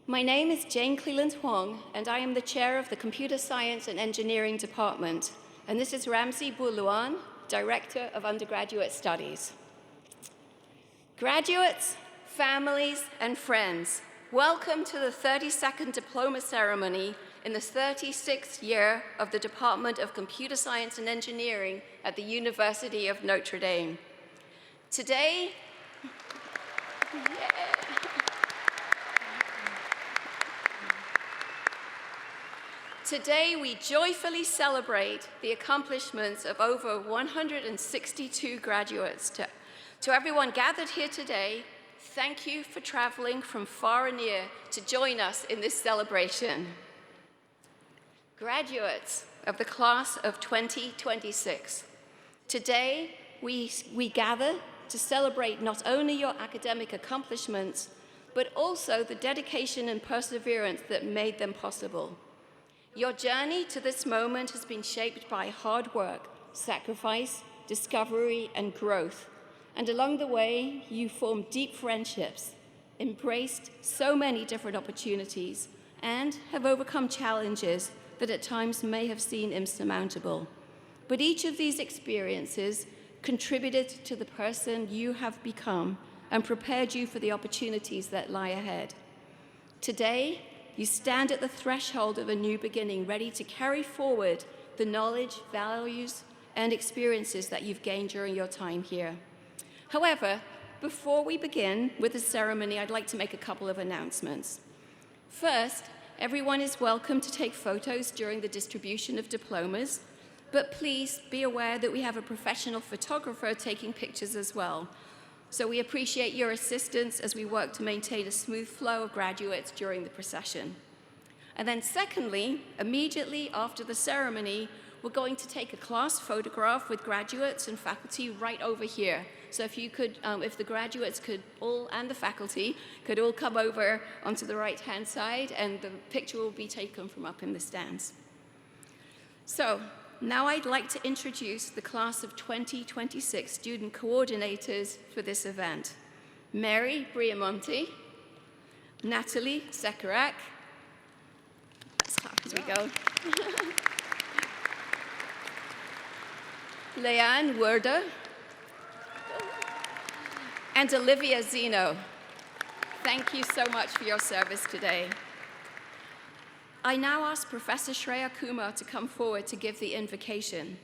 My name is Jane Cleland Huang, and I am the chair of the Computer Science and Engineering Department. And this is Ramsey Bouluan, Director of Undergraduate Studies. Graduates, families, and friends, welcome to the 32nd diploma ceremony in the 36th year of the Department of Computer Science and Engineering at the University of Notre Dame. Today, Today, we joyfully celebrate the accomplishments of over 162 graduates. To everyone gathered here today, thank you for traveling from far and near to join us in this celebration. Graduates of the class of 2026, today we gather to celebrate not only your academic accomplishments, but also the dedication and perseverance that made them possible. Your journey to this moment has been shaped by hard work, sacrifice, discovery, and growth. And along the way, you formed deep friendships, embraced so many different opportunities, and have overcome challenges that at times may have seemed insurmountable. But each of these experiences contributed to the person you have become and prepared you for the opportunities that lie ahead. Today, you stand at the threshold of a new beginning, ready to carry forward the knowledge, values, and experiences that you've gained during your time here. However, before we begin with the ceremony, I'd like to make a couple of announcements. First, everyone is welcome to take photos during the distribution of diplomas, but please be aware that we have a professional photographer taking pictures as well. So we appreciate your assistance as we work to maintain a smooth flow of graduates during the procession. And then secondly, immediately after the ceremony, we're going to take a class photograph with graduates and faculty right over here. So if you could, if the graduates could all, and the faculty, could all come over onto the right-hand side, and the picture will be taken from up in the stands. So now I'd like to introduce the class of 2026 student coordinators for this event. Mary Briamonte, Natalie Sekarak, let's clap as we go. Leanne Werder, and Olivia Zeno. Thank you so much for your service today. I now ask Professor Shreya Kumar to come forward to give the invocation.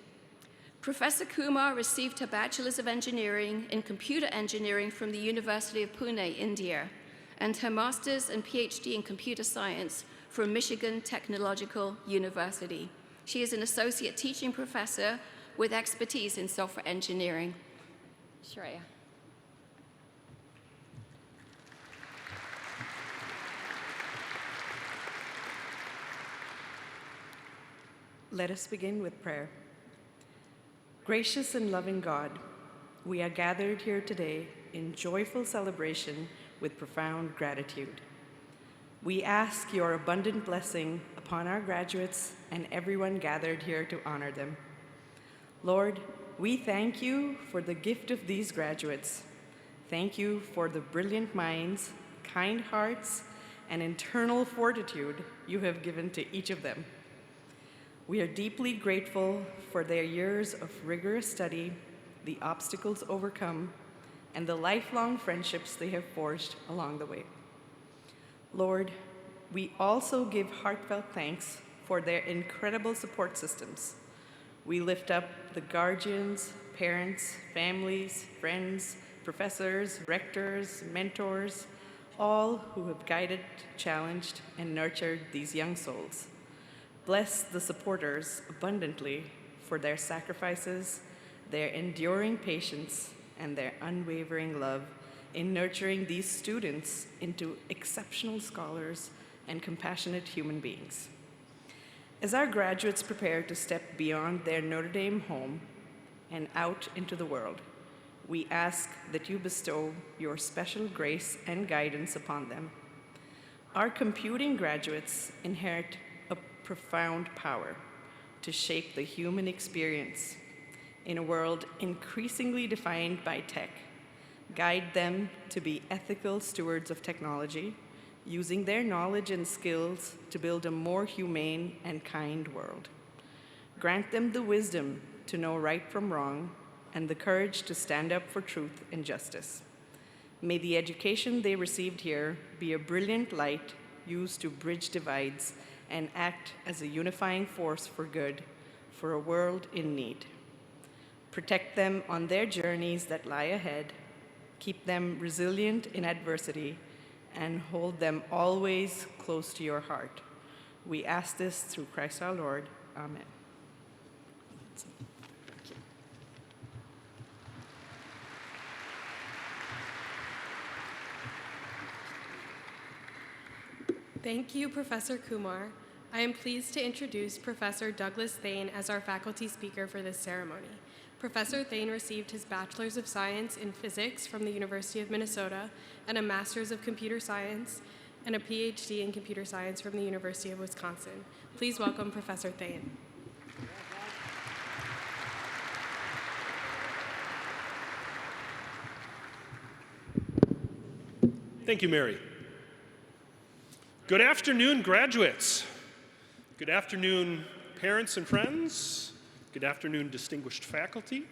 Professor Kumar received her Bachelor's of Engineering in Computer Engineering from the University of Pune, India, and her Master's and PhD in Computer Science from Michigan Technological University. She is an Associate Teaching Professor with expertise in software engineering. Shreya. Let us begin with prayer. Gracious and loving God, we are gathered here today in joyful celebration with profound gratitude. We ask your abundant blessing upon our graduates and everyone gathered here to honor them. Lord, we thank you for the gift of these graduates. Thank you for the brilliant minds, kind hearts, and internal fortitude you have given to each of them. We are deeply grateful for their years of rigorous study, the obstacles overcome, and the lifelong friendships they have forged along the way. Lord, we also give heartfelt thanks for their incredible support systems. We lift up the guardians, parents, families, friends, professors, rectors, mentors, all who have guided, challenged, and nurtured these young souls. Bless the supporters abundantly for their sacrifices, their enduring patience, and their unwavering love in nurturing these students into exceptional scholars and compassionate human beings. As our graduates prepare to step beyond their Notre Dame home and out into the world, we ask that you bestow your special grace and guidance upon them. Our computing graduates inherit a profound power to shape the human experience in a world increasingly defined by tech. Guide them to be ethical stewards of technology using their knowledge and skills to build a more humane and kind world. Grant them the wisdom to know right from wrong and the courage to stand up for truth and justice. May the education they received here be a brilliant light used to bridge divides and act as a unifying force for good for a world in need. Protect them on their journeys that lie ahead, keep them resilient in adversity, and hold them always close to your heart. We ask this through Christ our Lord. Amen. Thank you, Professor Kumar. I am pleased to introduce Professor Douglas Thane as our faculty speaker for this ceremony. Professor Thane received his Bachelor's of Science in Physics from the University of Minnesota and a Master's of Computer Science and a PhD in Computer Science from the University of Wisconsin. Please welcome Professor Thane. Thank you, Mary. Good afternoon, graduates. Good afternoon, parents and friends. Good afternoon, distinguished faculty.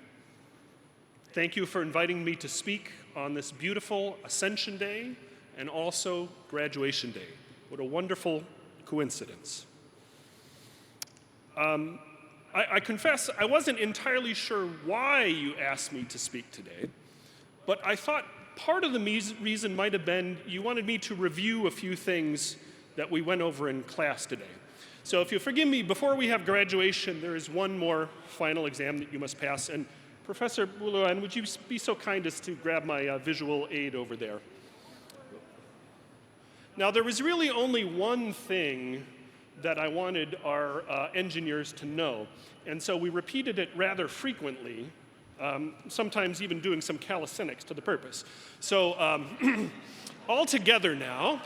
Thank you for inviting me to speak on this beautiful Ascension Day and also Graduation Day. What a wonderful coincidence. I confess I wasn't entirely sure why you asked me to speak today, but I thought part of the reason might have been you wanted me to review a few things that we went over in class today. So if you forgive me, before we have graduation, there is one more final exam that you must pass. And Professor Boulouin, would you be so kind as to grab my visual aid over there? Now, there was really only one thing that I wanted our engineers to know. And so we repeated it rather frequently, sometimes even doing some calisthenics to the purpose. So all together now,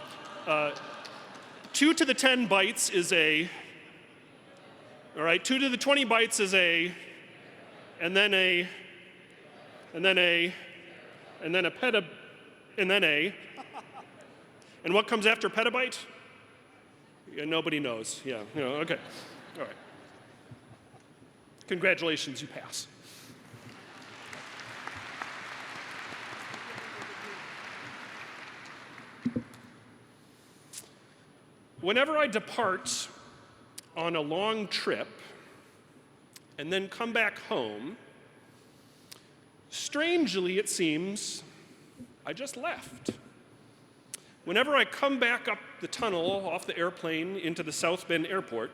2 to the 10 bytes is a, all right, 2 to the 20 bytes is a, and then a, and then a, and then a peta, and then a, and what comes after petabyte? Yeah, nobody knows. Yeah, okay, all right. Congratulations, you pass. Whenever I depart on a long trip and then come back home, strangely it seems, I just left. Whenever I come back up the tunnel off the airplane into the South Bend Airport,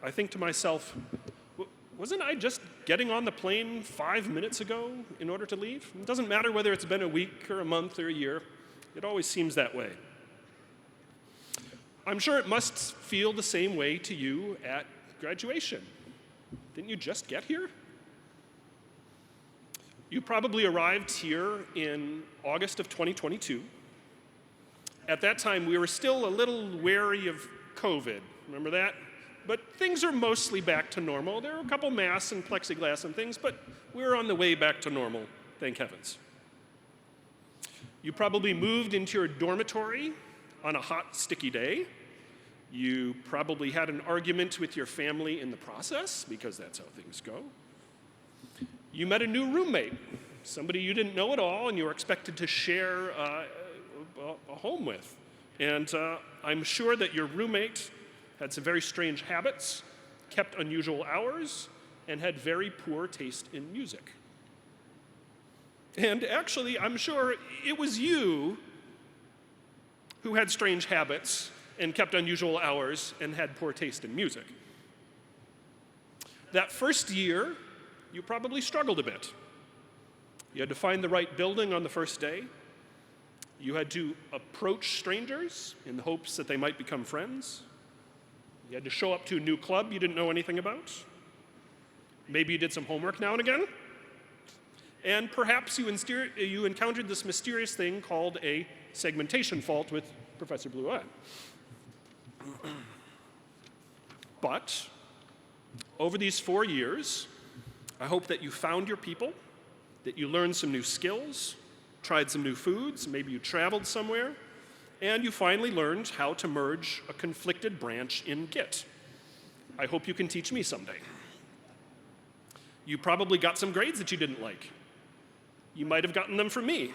I think to myself, wasn't I just getting on the plane 5 minutes ago in order to leave? It doesn't matter whether it's been a week or a month or a year. It always seems that way. I'm sure it must feel the same way to you at graduation. Didn't you just get here? You probably arrived here in August of 2022. At that time, we were still a little wary of COVID. Remember that? But things are mostly back to normal. There are a couple masks and plexiglass and things, but we're on the way back to normal, thank heavens. You probably moved into your dormitory on a hot, sticky day. You probably had an argument with your family in the process, because that's how things go. You met a new roommate, somebody you didn't know at all, and you were expected to share a home with. And I'm sure that your roommate had some very strange habits, kept unusual hours, and had very poor taste in music. And actually, I'm sure it was you who had strange habits and kept unusual hours and had poor taste in music. That first year, you probably struggled a bit. You had to find the right building on the first day. You had to approach strangers in the hopes that they might become friends. You had to show up to a new club you didn't know anything about. Maybe you did some homework now and again. And perhaps you encountered this mysterious thing called a segmentation fault with Professor Blouin. But over these 4 years, I hope that you found your people, that you learned some new skills, tried some new foods, maybe you traveled somewhere, and you finally learned how to merge a conflicted branch in Git. I hope you can teach me someday. You probably got some grades that you didn't like. You might have gotten them from me.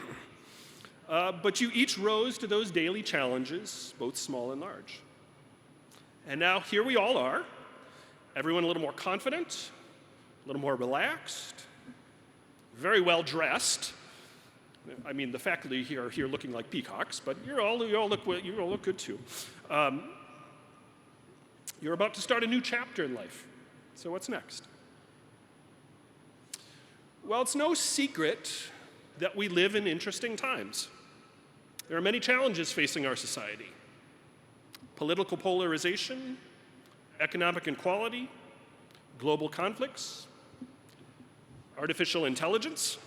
But you each rose to those daily challenges, both small and large. And now here we all are, everyone a little more confident, a little more relaxed, very well dressed. I mean, the faculty here are here looking like peacocks, but you all look good too. You're about to start a new chapter in life. So what's next? Well, it's no secret that we live in interesting times. There are many challenges facing our society: political polarization, economic inequality, global conflicts, artificial intelligence.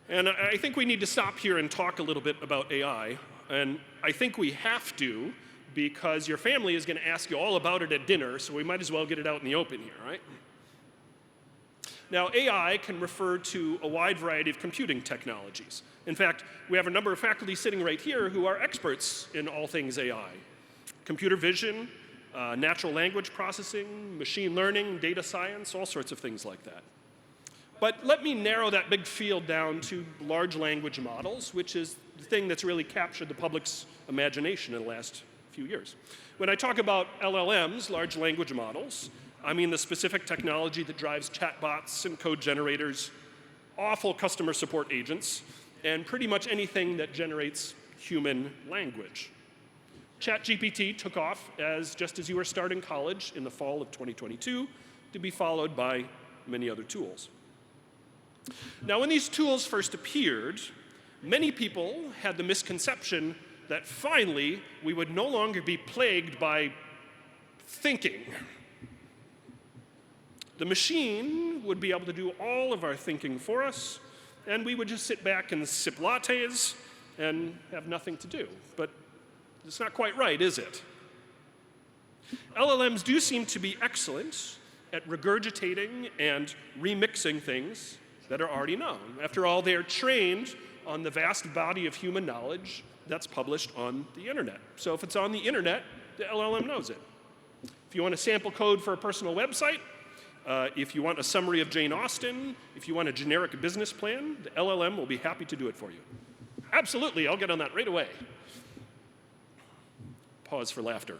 And I think we need to stop here and talk a little bit about AI. And I think we have to, because your family is going to ask you all about it at dinner, so we might as well get it out in the open here, right? Now, AI can refer to a wide variety of computing technologies. In fact, we have a number of faculty sitting right here who are experts in all things AI. Computer vision, natural language processing, machine learning, data science, all sorts of things like that. But let me narrow that big field down to large language models, which is the thing that's really captured the public's imagination in the last few years. When I talk about LLMs, large language models, I mean the specific technology that drives chatbots and code generators, awful customer support agents, and pretty much anything that generates human language. ChatGPT took off just as you were starting college in the fall of 2022, to be followed by many other tools. Now, when these tools first appeared, many people had the misconception that finally we would no longer be plagued by thinking. The machine would be able to do all of our thinking for us, and we would just sit back and sip lattes and have nothing to do. But it's not quite right, is it? LLMs do seem to be excellent at regurgitating and remixing things that are already known. After all, they are trained on the vast body of human knowledge that's published on the internet. So if it's on the internet, the LLM knows it. If you want a sample code for a personal website, if you want a summary of Jane Austen, if you want a generic business plan, the LLM will be happy to do it for you. Absolutely, I'll get on that right away. Pause for laughter.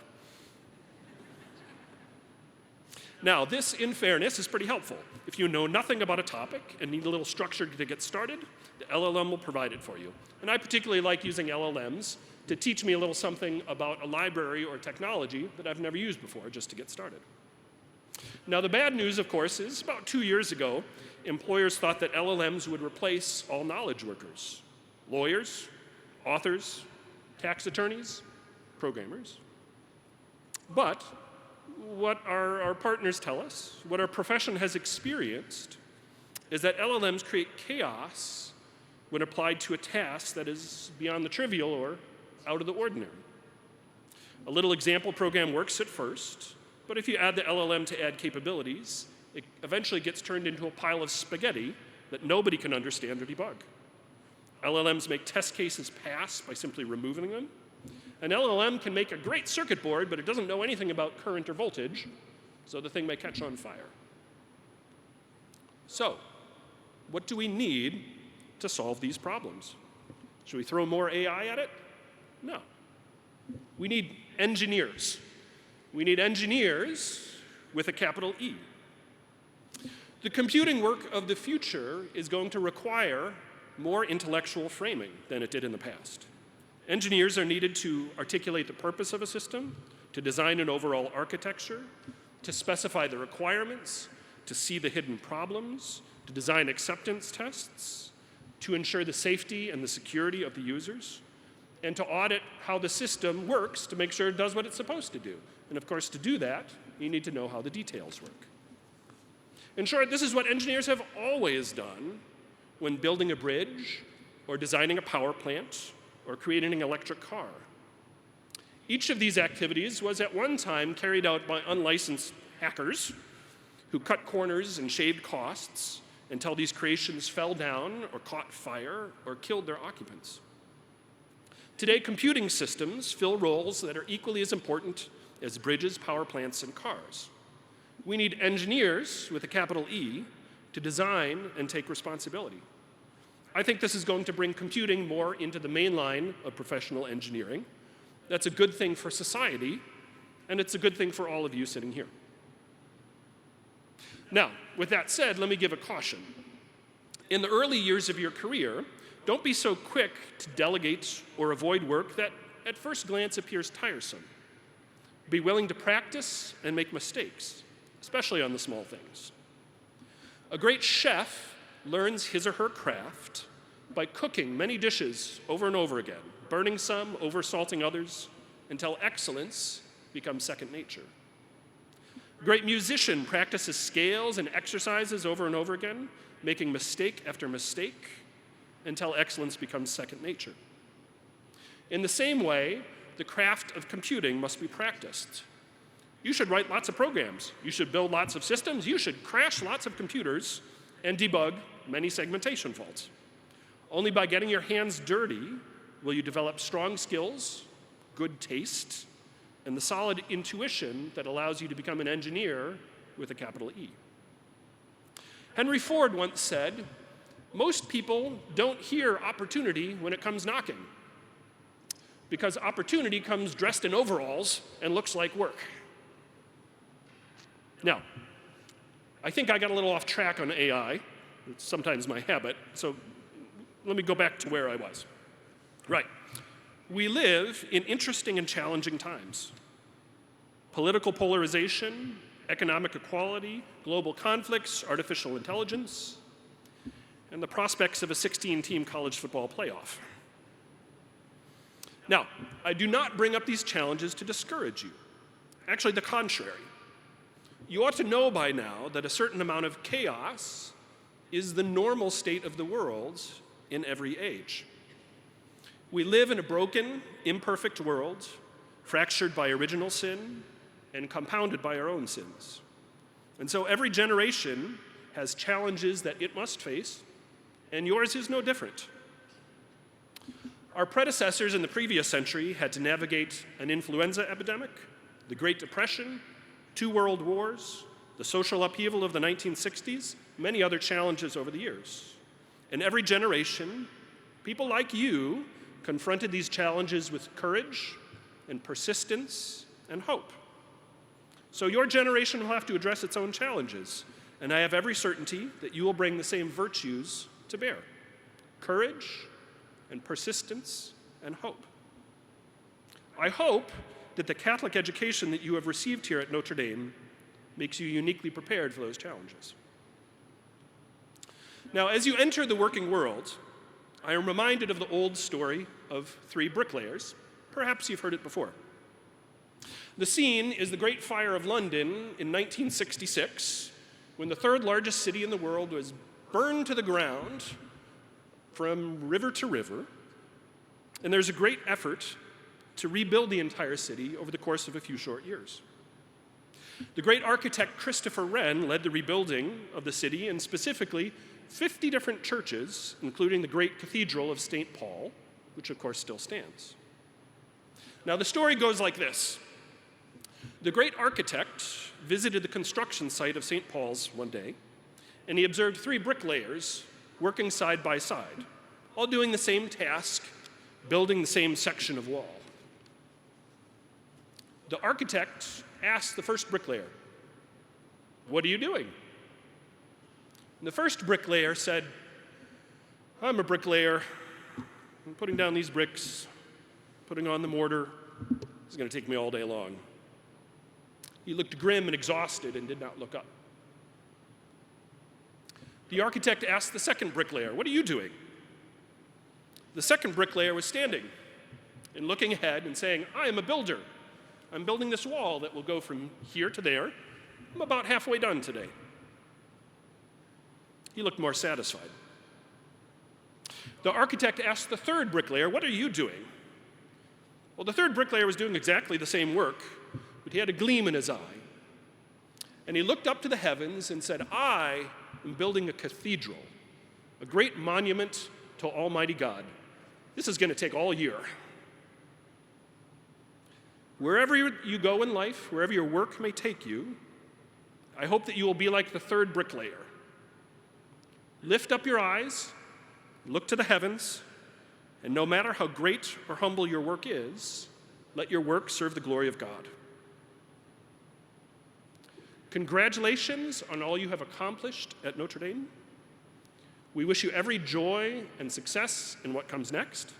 Now, this, in fairness, is pretty helpful. If you know nothing about a topic and need a little structure to get started, the LLM will provide it for you. And I particularly like using LLMs to teach me a little something about a library or technology that I've never used before, just to get started. Now, the bad news, of course, is about 2 years ago, employers thought that LLMs would replace all knowledge workers: lawyers, authors, tax attorneys, programmers. But what our partners tell us, what our profession has experienced, is that LLMs create chaos when applied to a task that is beyond the trivial or out of the ordinary. A little example program works at first, but if you add the LLM to add capabilities, it eventually gets turned into a pile of spaghetti that nobody can understand or debug. LLMs make test cases pass by simply removing them. An LLM can make a great circuit board, but it doesn't know anything about current or voltage, so the thing may catch on fire. So, what do we need to solve these problems? Should we throw more AI at it? No. We need engineers. We need engineers with a capital E. The computing work of the future is going to require more intellectual framing than it did in the past. Engineers are needed to articulate the purpose of a system, to design an overall architecture, to specify the requirements, to see the hidden problems, to design acceptance tests, to ensure the safety and the security of the users, and to audit how the system works to make sure it does what it's supposed to do. And of course, to do that, you need to know how the details work. In short, this is what engineers have always done when building a bridge, or designing a power plant, or creating an electric car. Each of these activities was at one time carried out by unlicensed hackers who cut corners and shaved costs until these creations fell down or caught fire or killed their occupants. Today, computing systems fill roles that are equally as important as bridges, power plants, and cars. We need engineers with a capital E to design and take responsibility. I think this is going to bring computing more into the main line of professional engineering. That's a good thing for society, and it's a good thing for all of you sitting here. Now, with that said, let me give a caution. In the early years of your career, don't be so quick to delegate or avoid work that at first glance appears tiresome. Be willing to practice and make mistakes, especially on the small things. A great chef learns his or her craft by cooking many dishes over and over again, burning some, over-salting others, until excellence becomes second nature. A great musician practices scales and exercises over and over again, making mistake after mistake, until excellence becomes second nature. In the same way, the craft of computing must be practiced. You should write lots of programs. You should build lots of systems. You should crash lots of computers and debug many segmentation faults. Only by getting your hands dirty will you develop strong skills, good taste, and the solid intuition that allows you to become an engineer with a capital E. Henry Ford once said, "Most people don't hear opportunity when it comes knocking, because opportunity comes dressed in overalls and looks like work." Now, I think I got a little off track on AI. It's sometimes my habit, so let me go back to where I was. Right. We live in interesting and challenging times. Political polarization, economic equality, global conflicts, artificial intelligence, and the prospects of a 16-team college football playoff. Now, I do not bring up these challenges to discourage you. Actually, the contrary. You ought to know by now that a certain amount of chaos is the normal state of the world in every age. We live in a broken, imperfect world, fractured by original sin and compounded by our own sins. And so every generation has challenges that it must face, and yours is no different. Our predecessors in the previous century had to navigate an influenza epidemic, the Great Depression, 2 world wars, the social upheaval of the 1960s, many other challenges over the years. In every generation, people like you confronted these challenges with courage and persistence and hope. So your generation will have to address its own challenges, and I have every certainty that you will bring the same virtues to bear: courage and persistence and hope. I hope that the Catholic education that you have received here at Notre Dame makes you uniquely prepared for those challenges. Now, as you enter the working world, I am reminded of the old story of 3 bricklayers. Perhaps you've heard it before. The scene is the Great Fire of London in 1966, when the 3rd largest city in the world was burned to the ground from river to river, and there's a great effort to rebuild the entire city over the course of a few short years. The great architect Christopher Wren led the rebuilding of the city, and specifically 50 different churches, including the great cathedral of St. Paul, which of course still stands. Now the story goes like this. The great architect visited the construction site of St. Paul's one day, and he observed 3 bricklayers working side by side, all doing the same task, building the same section of wall. The architect asked the first bricklayer, "What are you doing?" And the first bricklayer said, "I'm a bricklayer. I'm putting down these bricks, putting on the mortar. It's going to take me all day long." He looked grim and exhausted and did not look up. The architect asked the second bricklayer, "What are you doing?" The second bricklayer was standing and looking ahead and saying, "I am a builder. I'm building this wall that will go from here to there. I'm about halfway done today." He looked more satisfied. The architect asked the third bricklayer, "What are you doing?" Well, the third bricklayer was doing exactly the same work, but he had a gleam in his eye. And he looked up to the heavens and said, "I am building a cathedral, a great monument to Almighty God. This is going to take all year." Wherever you go in life, wherever your work may take you, I hope that you will be like the third bricklayer. Lift up your eyes, look to the heavens, and no matter how great or humble your work is, let your work serve the glory of God. Congratulations on all you have accomplished at Notre Dame. We wish you every joy and success in what comes next.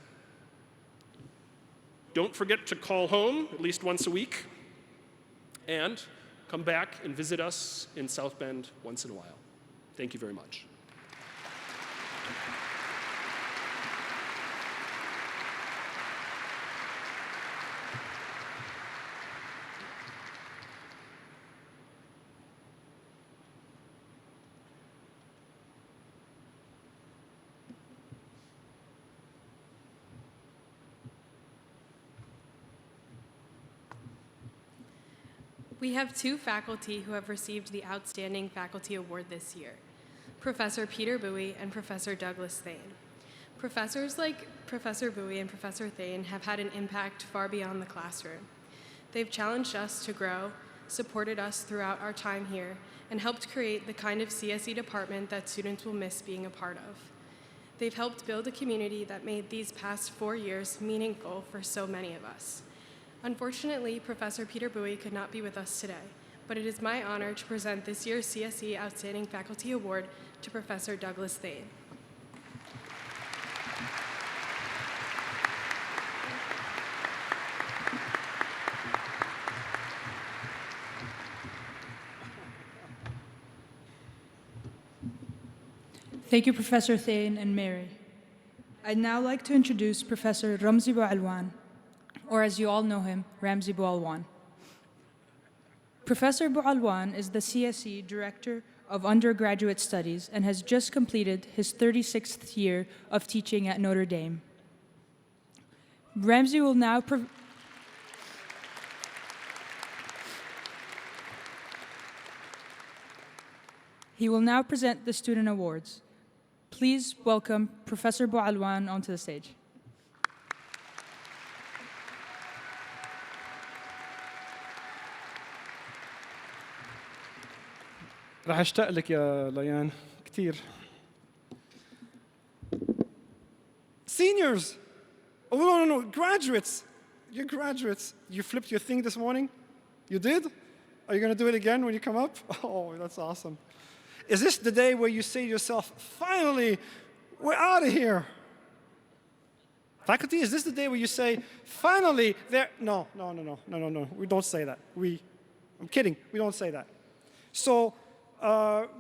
Don't forget to call home at least once a week, and come back and visit us in South Bend once in a while. Thank you very much. We have two faculty who have received the Outstanding Faculty Award this year, Professor Peter Bowie and Professor Douglas Thane. Professors like Professor Bowie and Professor Thane have had an impact far beyond the classroom. They've challenged us to grow, supported us throughout our time here, and helped create the kind of CSE department that students will miss being a part of. They've helped build a community that made these past 4 years meaningful for so many of us. Unfortunately, Professor Peter Bowie could not be with us today, but it is my honor to present this year's CSE Outstanding Faculty Award to Professor Douglas Thane. Thank you, Professor Thane and Mary. I'd now like to introduce Professor Ramzi Boualwan, or as you all know him, Ramzi Boualwan. Professor Boualwan is the CSE Director of Undergraduate Studies and has just completed his 36th year of teaching at Notre Dame. Ramzi will now He will now present the student awards. Please welcome Professor Boualwan onto the stage. راح اشتاق لك يا ليان كثير. Seniors! Oh, no, graduates! You're graduates. You flipped your thing this morning? You did? Are you going to do it again when you come up? Oh, that's awesome. Is this the day where you say to yourself, finally, we're out of here? Faculty, is this the day where you say, finally, there? No. We don't say that. I'm kidding. We don't say that. So,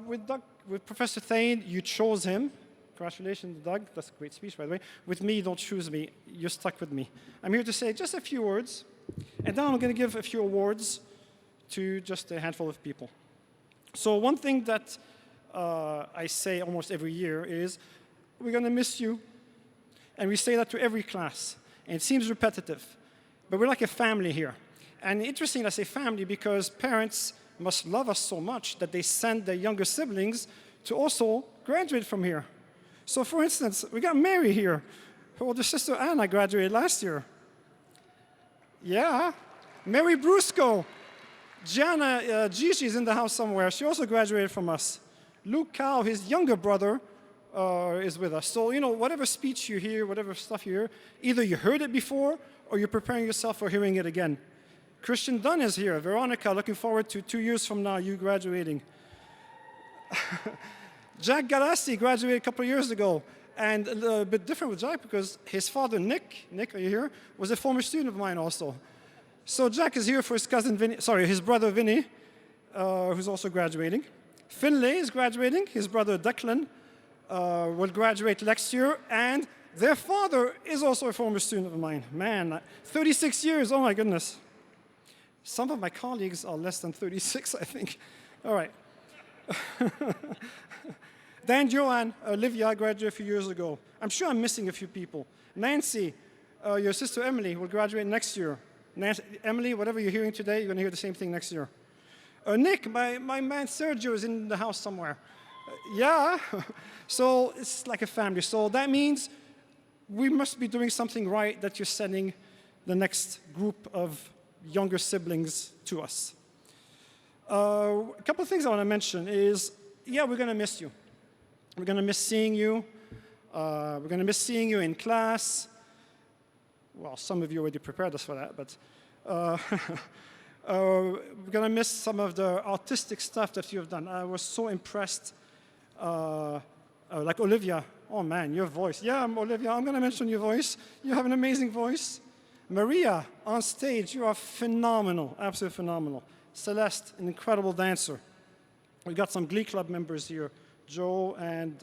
with Professor Thane, you chose him. Congratulations, Doug. That's a great speech, by the way. With me, you don't choose me. You're stuck with me. I'm here to say just a few words, and then I'm going to give a few awards to just a handful of people. So one thing that I say almost every year is, we're going to miss you. And we say that to every class. And it seems repetitive. But we're like a family here. And interesting I say family because parents must love us so much that they send their younger siblings to also graduate from here. So for instance, we got Mary here. Her older sister Anna graduated last year. Yeah. Mary Brusco. Gianna Gigi is in the house somewhere. She also graduated from us. Luke Cow, his younger brother, is with us. So, whatever speech you hear, whatever stuff you hear, either you heard it before or you're preparing yourself for hearing it again. Christian Dunn is here. Veronica, looking forward to 2 years from now, you graduating. Jack Galassi graduated a couple of years ago. And a little bit different with Jack because his father, Nick, are you here, was a former student of mine also. So Jack is here for his cousin Vinny, his brother Vinny, who's also graduating. Finlay is graduating. His brother Declan will graduate next year. And their father is also a former student of mine. Man, 36 years, oh my goodness. Some of my colleagues are less than 36, I think. All right. Dan Joanne, Olivia graduated a few years ago. I'm sure I'm missing a few people. Nancy, your sister Emily will graduate next year. Nancy, Emily, whatever you're hearing today, you're going to hear the same thing next year. Nick, my man Sergio is in the house somewhere. Yeah, so it's like a family. So that means we must be doing something right that you're sending the next group of younger siblings to us. A couple of things I want to mention is, yeah, we're going to miss you. We're going to miss seeing you. We're going to miss seeing you in class. Well, some of you already prepared us for that, but we're going to miss some of the artistic stuff that you have done. I was so impressed. Like Olivia, oh man, your voice. Yeah, Olivia, I'm going to mention your voice. You have an amazing voice. Maria, on stage, you are phenomenal, absolutely phenomenal. Celeste, an incredible dancer. We got some Glee Club members here, Joe and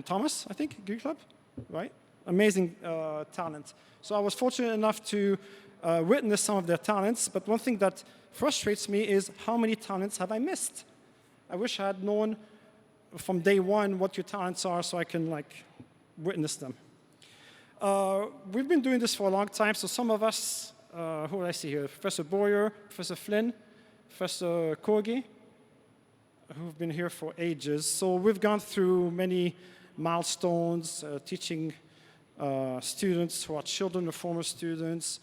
Thomas, I think, Glee Club, right? Amazing talent. So I was fortunate enough to witness some of their talents, but one thing that frustrates me is how many talents have I missed? I wish I had known from day one what your talents are so I can like witness them. We've been doing this for a long time, so some of us, who do I see here? Professor Boyer, Professor Flynn, Professor Kogi, who've been here for ages. So we've gone through many milestones, teaching students who are children of former students.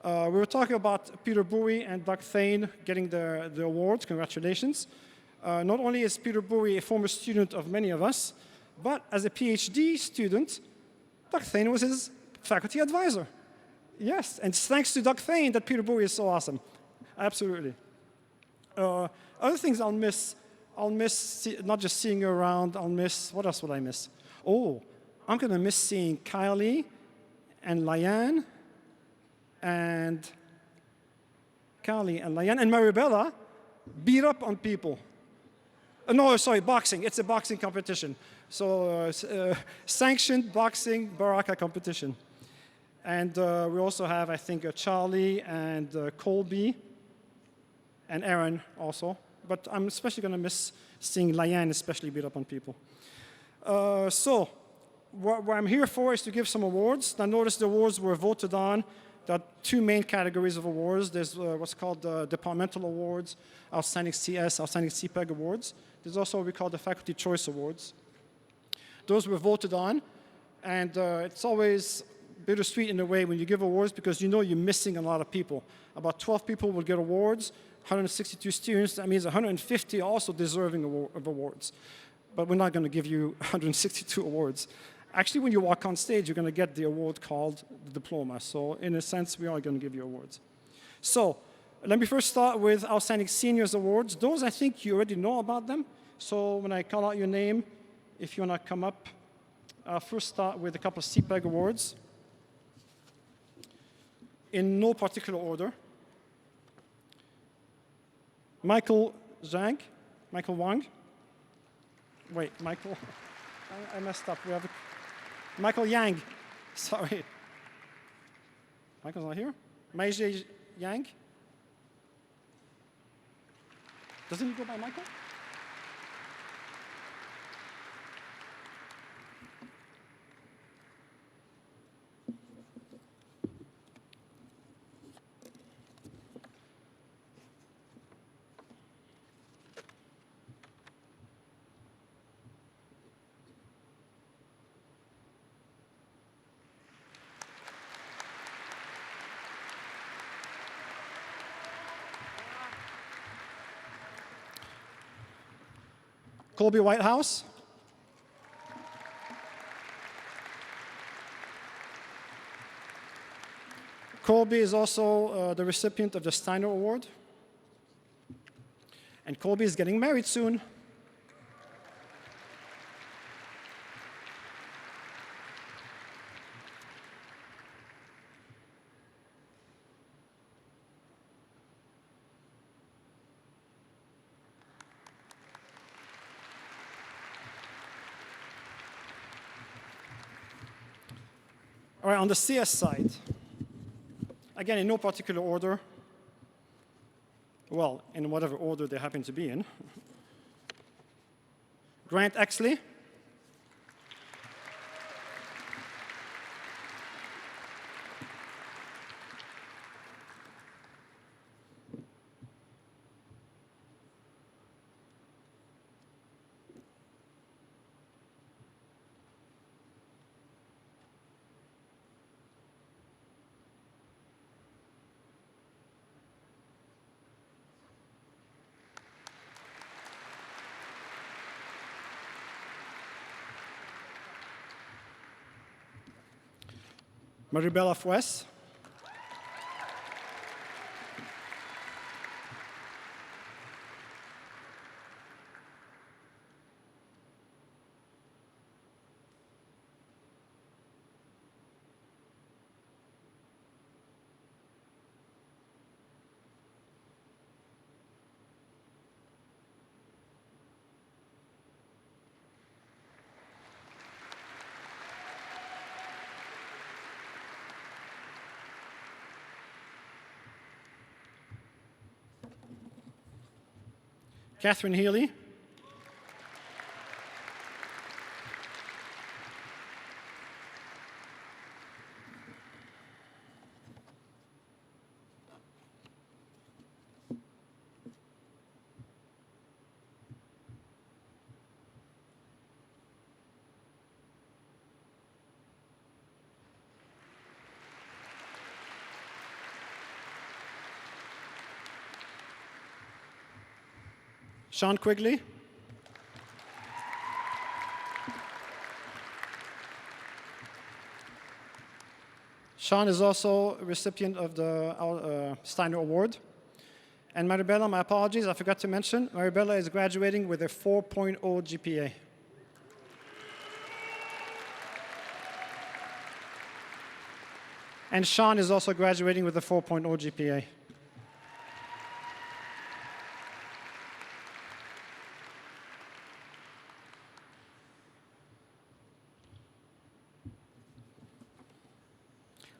We were talking about Peter Bowie and Doug Thane getting the awards. Congratulations. Not only is Peter Bowie a former student of many of us, but as a PhD student, Doug Thane was his faculty advisor. Yes, and it's thanks to Doug Thane that Peter Bowie is so awesome. Absolutely. Other things I'll miss not just seeing you around, I'll miss, what else would I miss? Oh, I'm going to miss seeing Kylie and Lyanne and Maribella beat up on people. No, sorry, boxing. It's a boxing competition. So sanctioned boxing Baraka competition. And we also have, I think, Charlie and Colby and Aaron also. But I'm especially going to miss seeing Lyanne especially beat up on people. So what I'm here for is to give some awards. Now notice the awards were voted on. There are two main categories of awards. There's what's called the departmental awards, outstanding CS, outstanding CPEG awards. There's also what we call the faculty choice awards. Those were voted on, and it's always bittersweet in a way when you give awards because you know you're missing a lot of people. About 12 people will get awards, 162 students, that means 150 are also deserving of awards. But we're not going to give you 162 awards. Actually, when you walk on stage, you're going to get the award called the diploma. So in a sense, we are going to give you awards. So let me first start with Outstanding Seniors Awards. Those, I think you already know about them. So when I call out your name, if you want to come up, I'll first start with a couple of CPEG awards. In no particular order. Michael Wang. Wait, Michael, I messed up. We have Michael Yang, sorry. Michael's not here? Meiji Yang? Doesn't he go by Michael? Colby Whitehouse. Colby is also the recipient of the Steiner Award. And Colby is getting married soon. All right, on the CS side, again, in no particular order, well, in whatever order they happen to be in. Grant Exley. Maribela Fues. Catherine Healy. Sean Quigley. Sean is also a recipient of the Steiner Award. And Maribela, my apologies, I forgot to mention, Maribela is graduating with a 4.0 GPA. And Sean is also graduating with a 4.0 GPA.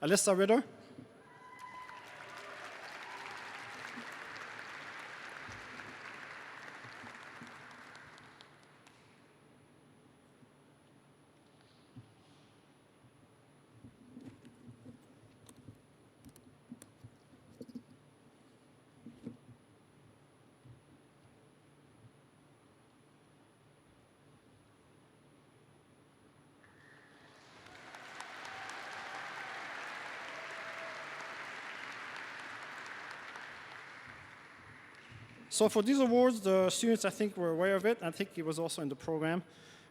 Alyssa Ritter. So for these awards, the students, I think, were aware of it. I think it was also in the program.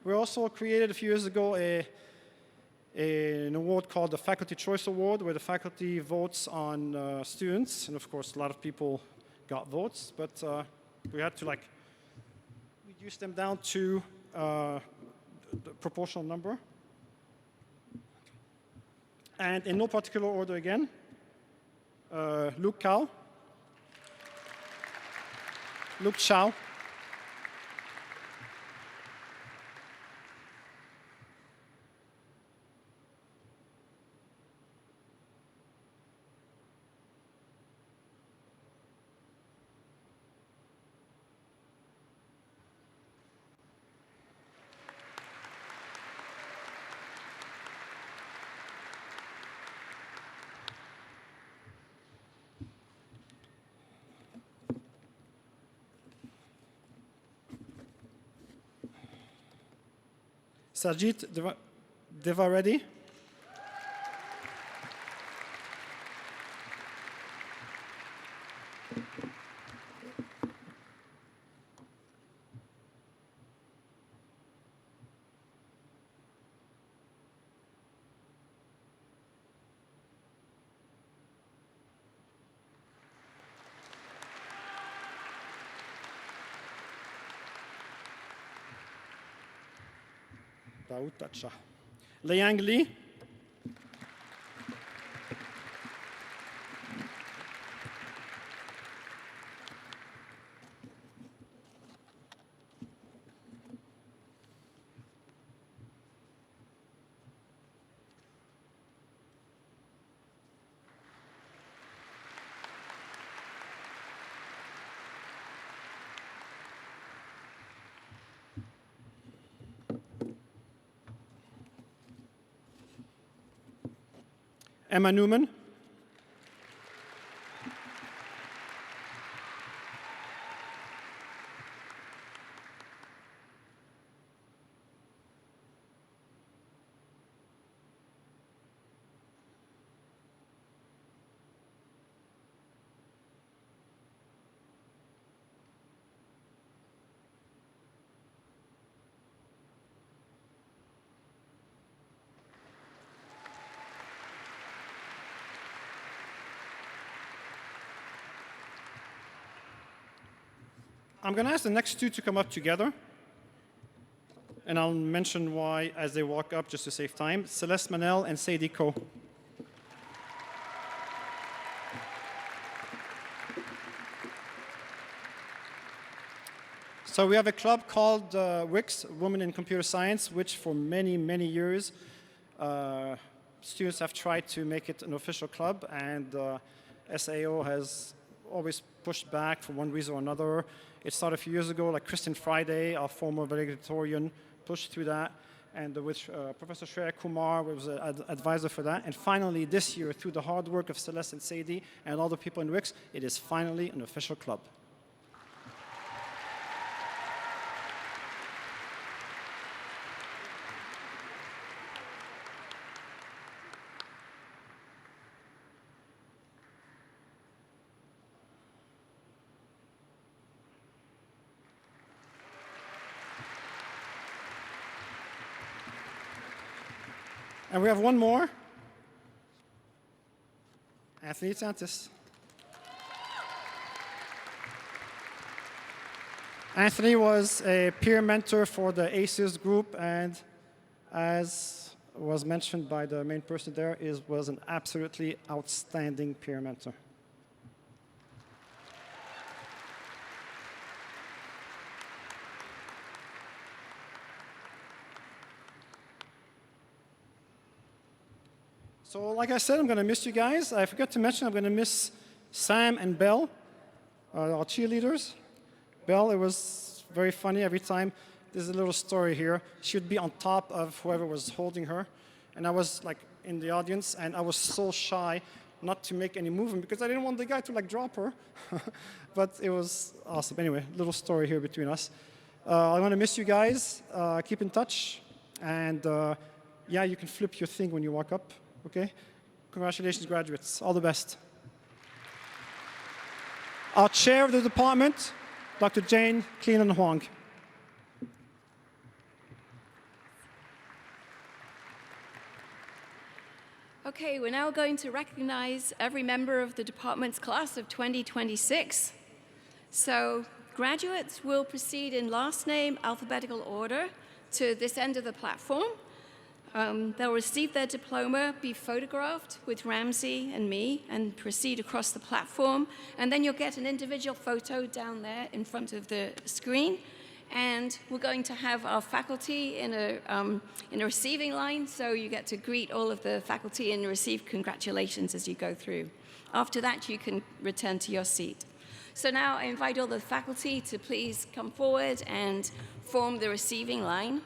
We also created a few years ago an award called the Faculty Choice Award, where the faculty votes on students. And of course, a lot of people got votes, but we had to reduce them down to the proportional number. And in no particular order again, Luke Cao, Luke Chow, Sajid Devareddy, Liang Li, Emma Newman, I'm going to ask the next two to come up together. And I'll mention why as they walk up, just to save time. Celeste Manel and Sadie Coe. So we have a club called WICS, Women in Computer Science, which for many, many years, students have tried to make it an official club, and SAO has always pushed back for one reason or another. It started a few years ago, like Kristen Friday, our former valedictorian, pushed through that, and with Professor Shreya Kumar was an advisor for that. And finally, this year, through the hard work of Celeste and Sadie and all the people in WICS, it is finally an official club. And we have one more. Anthony Santis. Anthony was a peer mentor for the ACES group, and as was mentioned by the main person there, was an absolutely outstanding peer mentor. So like I said, I'm going to miss you guys. I forgot to mention I'm going to miss Sam and Belle, our cheerleaders. Belle, it was very funny every time. There's a little story here. She would be on top of whoever was holding her. And I was like in the audience, and I was so shy not to make any movement because I didn't want the guy to like drop her. But it was awesome. Anyway, little story here between us. I want to miss you guys. Keep in touch. And yeah, you can flip your thing when you walk up. Okay? Congratulations, graduates. All the best. Our chair of the department, Dr. Jane Cleanan Huang. Okay, we're now going to recognize every member of the department's class of 2026. So graduates will proceed in last name alphabetical order to this end of the platform. They'll receive their diploma, be photographed with Ramsey and me, and proceed across the platform. And then you'll get an individual photo down there in front of the screen. And we're going to have our faculty in a receiving line, so you get to greet all of the faculty and receive congratulations as you go through. After that, you can return to your seat. So now I invite all the faculty to please come forward and form the receiving line.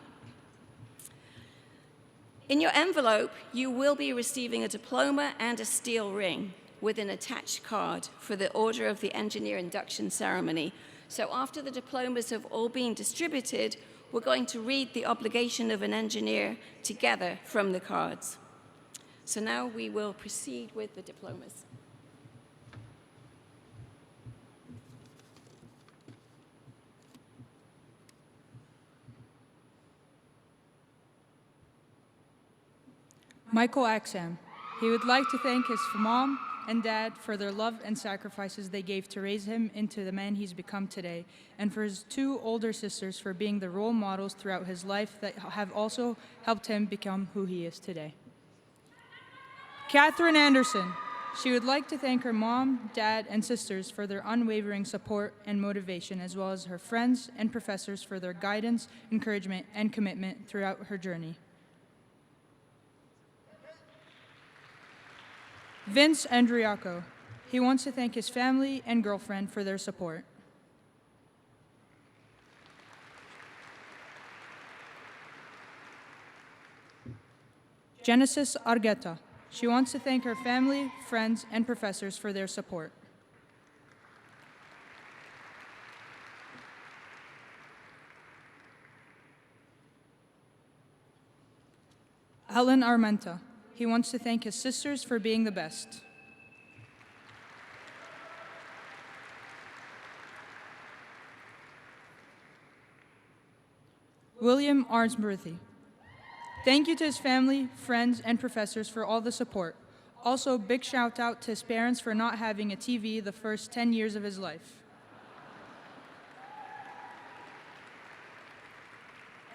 In your envelope, you will be receiving a diploma and a steel ring with an attached card for the Order of the Engineer induction ceremony. So after the diplomas have all been distributed, we're going to read the obligation of an engineer together from the cards. So now we will proceed with the diplomas. Michael Axam. He would like to thank his mom and dad for their love and sacrifices they gave to raise him into the man he's become today, and for his two older sisters for being the role models throughout his life that have also helped him become who he is today. Catherine Anderson. She would like to thank her mom, dad, and sisters for their unwavering support and motivation, as well as her friends and professors for their guidance, encouragement, and commitment throughout her journey. Vince Andriaco. He wants to thank his family and girlfriend for their support. Genesis Argueta. She wants to thank her family, friends, and professors for their support. Alan Armenta. He wants to thank his sisters for being the best. William Arnsworthy. Thank you to his family, friends, and professors for all the support. Also, big shout out to his parents for not having a TV the first 10 years of his life.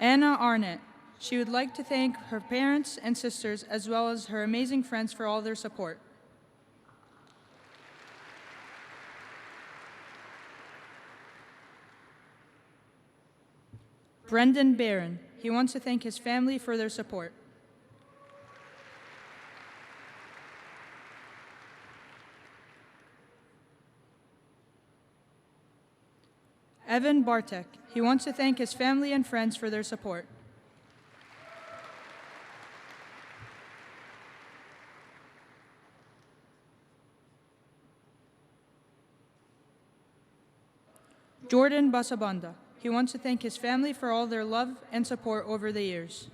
Anna Arnett. She would like to thank her parents and sisters as well as her amazing friends for all their support. Brendan Barron. He wants to thank his family for their support. Evan Bartek. He wants to thank his family and friends for their support. Jordan Basabanda. He wants to thank his family for all their love and support over the years.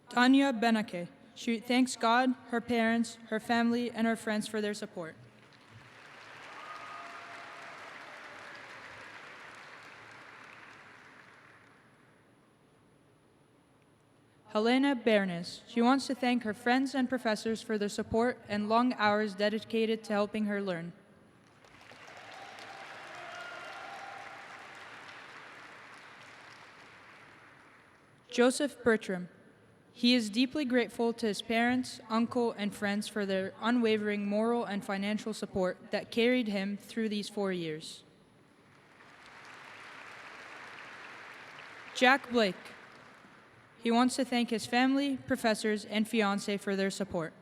Tanya Benake. She thanks God, her parents, her family, and her friends for their support. Helena Bernes. She wants to thank her friends and professors for their support and long hours dedicated to helping her learn. Joseph Bertram. He is deeply grateful to his parents, uncle, and friends for their unwavering moral and financial support that carried him through these 4 years. Jack Blake. He wants to thank his family, professors, and fiancé for their support.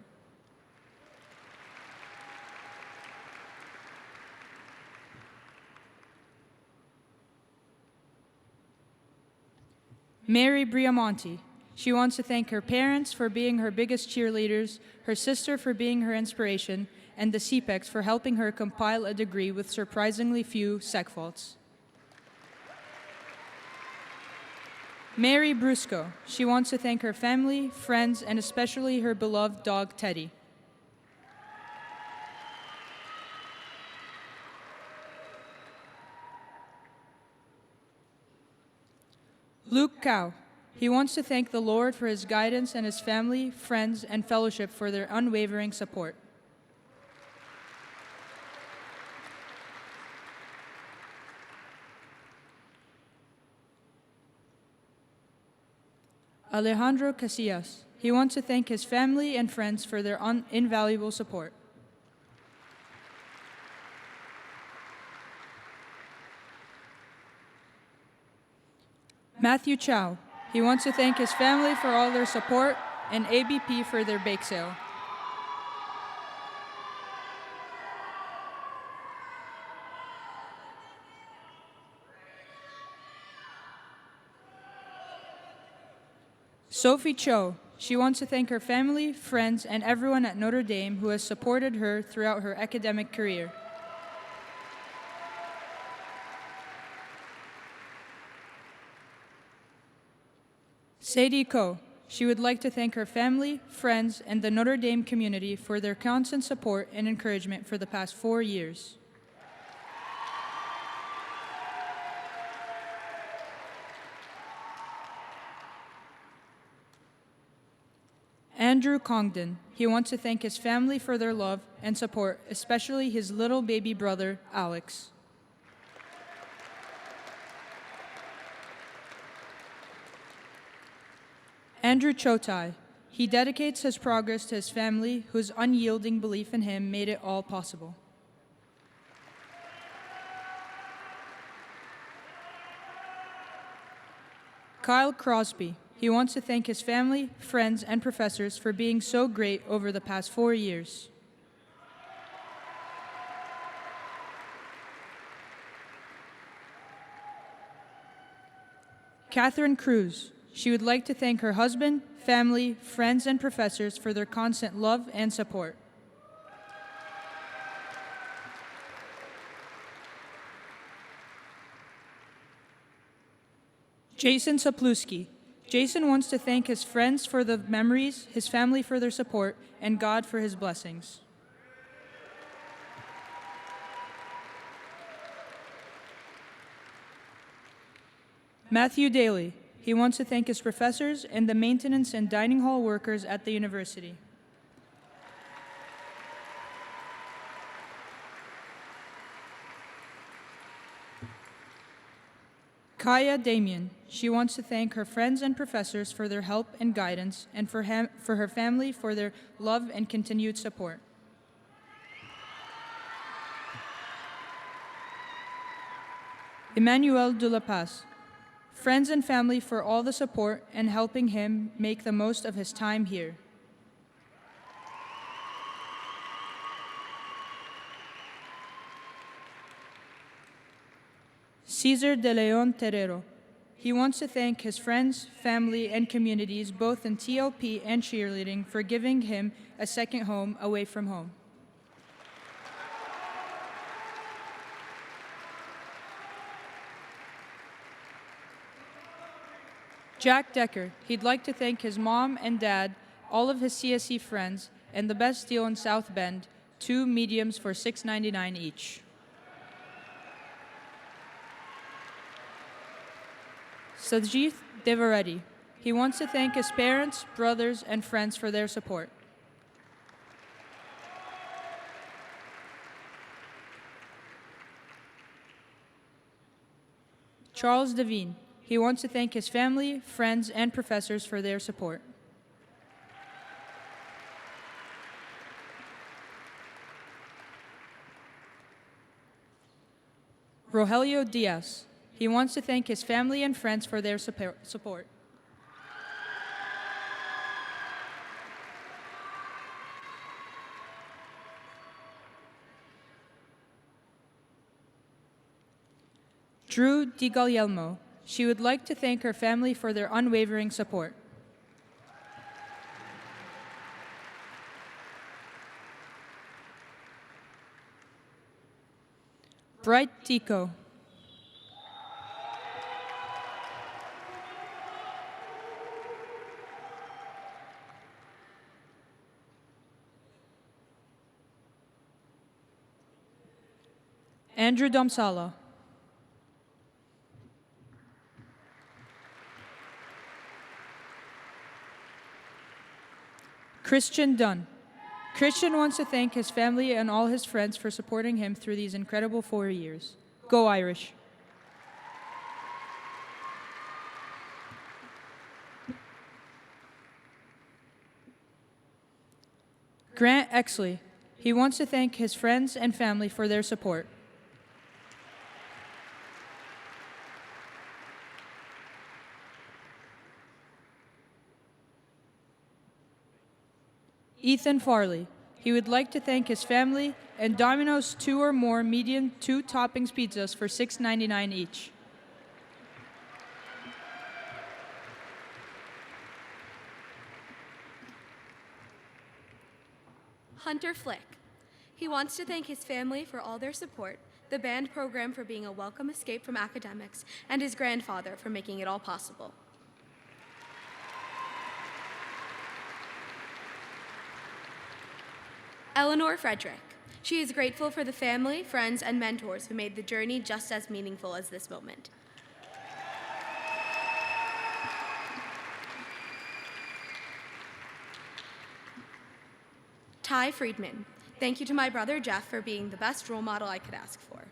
Mary Briamonte. She wants to thank her parents for being her biggest cheerleaders, her sister for being her inspiration, and the CPEX for helping her compile a degree with surprisingly few sec faults. Mary Brusco. She wants to thank her family, friends, and especially her beloved dog, Teddy. Luke Cow. He wants to thank the Lord for his guidance and his family, friends, and fellowship for their unwavering support. Alejandro Casillas. He wants to thank his family and friends for their invaluable support. Matthew Chow. He wants to thank his family for all their support and ABP for their bake sale. Sophie Cho. She wants to thank her family, friends, and everyone at Notre Dame who has supported her throughout her academic career. Sadie Ko. She would like to thank her family, friends, and the Notre Dame community for their constant support and encouragement for the past 4 years. Andrew Congdon. He wants to thank his family for their love and support, especially his little baby brother, Alex. Andrew Chotai. He dedicates his progress to his family, whose unyielding belief in him made it all possible. Kyle Crosby. He wants to thank his family, friends, and professors for being so great over the past 4 years. Catherine Cruz. She would like to thank her husband, family, friends, and professors for their constant love and support. Jason Sapluski. Jason wants to thank his friends for the memories, his family for their support, and God for his blessings. Matthew Daly. He wants to thank his professors and the maintenance and dining hall workers at the university. Kaya Damien. She wants to thank her friends and professors for their help and guidance, and for her family for their love and continued support. Emmanuel de la Paz. Friends and family for all the support and helping him make the most of his time here. Cesar de Leon Terrero. He wants to thank his friends, family, and communities, both in TLP and cheerleading, for giving him a second home away from home. Jack Decker. He'd like to thank his mom and dad, all of his CSE friends, and the best deal in South Bend, 2 mediums for $6.99 each. Sajith Devareddy. He wants to thank his parents, brothers, and friends for their support. Charles Devine. He wants to thank his family, friends, and professors for their support. Rogelio Diaz. He wants to thank his family and friends for their support. Drew DiGuglielmo. She would like to thank her family for their unwavering support. Bright Tico. Andrew Domsala. Christian Dunn. Christian wants to thank his family and all his friends for supporting him through these incredible 4 years. Go Irish. Grant Exley. He wants to thank his friends and family for their support. Ethan Farley. He would like to thank his family and Domino's 2 or more medium 2 toppings pizzas for $6.99 each. Hunter Flick. He wants to thank his family for all their support, the band program for being a welcome escape from academics, and his grandfather for making it all possible. Eleanor Frederick. She is grateful for the family, friends, and mentors who made the journey just as meaningful as this moment. Ty Friedman. Thank you to my brother Jeff for being the best role model I could ask for.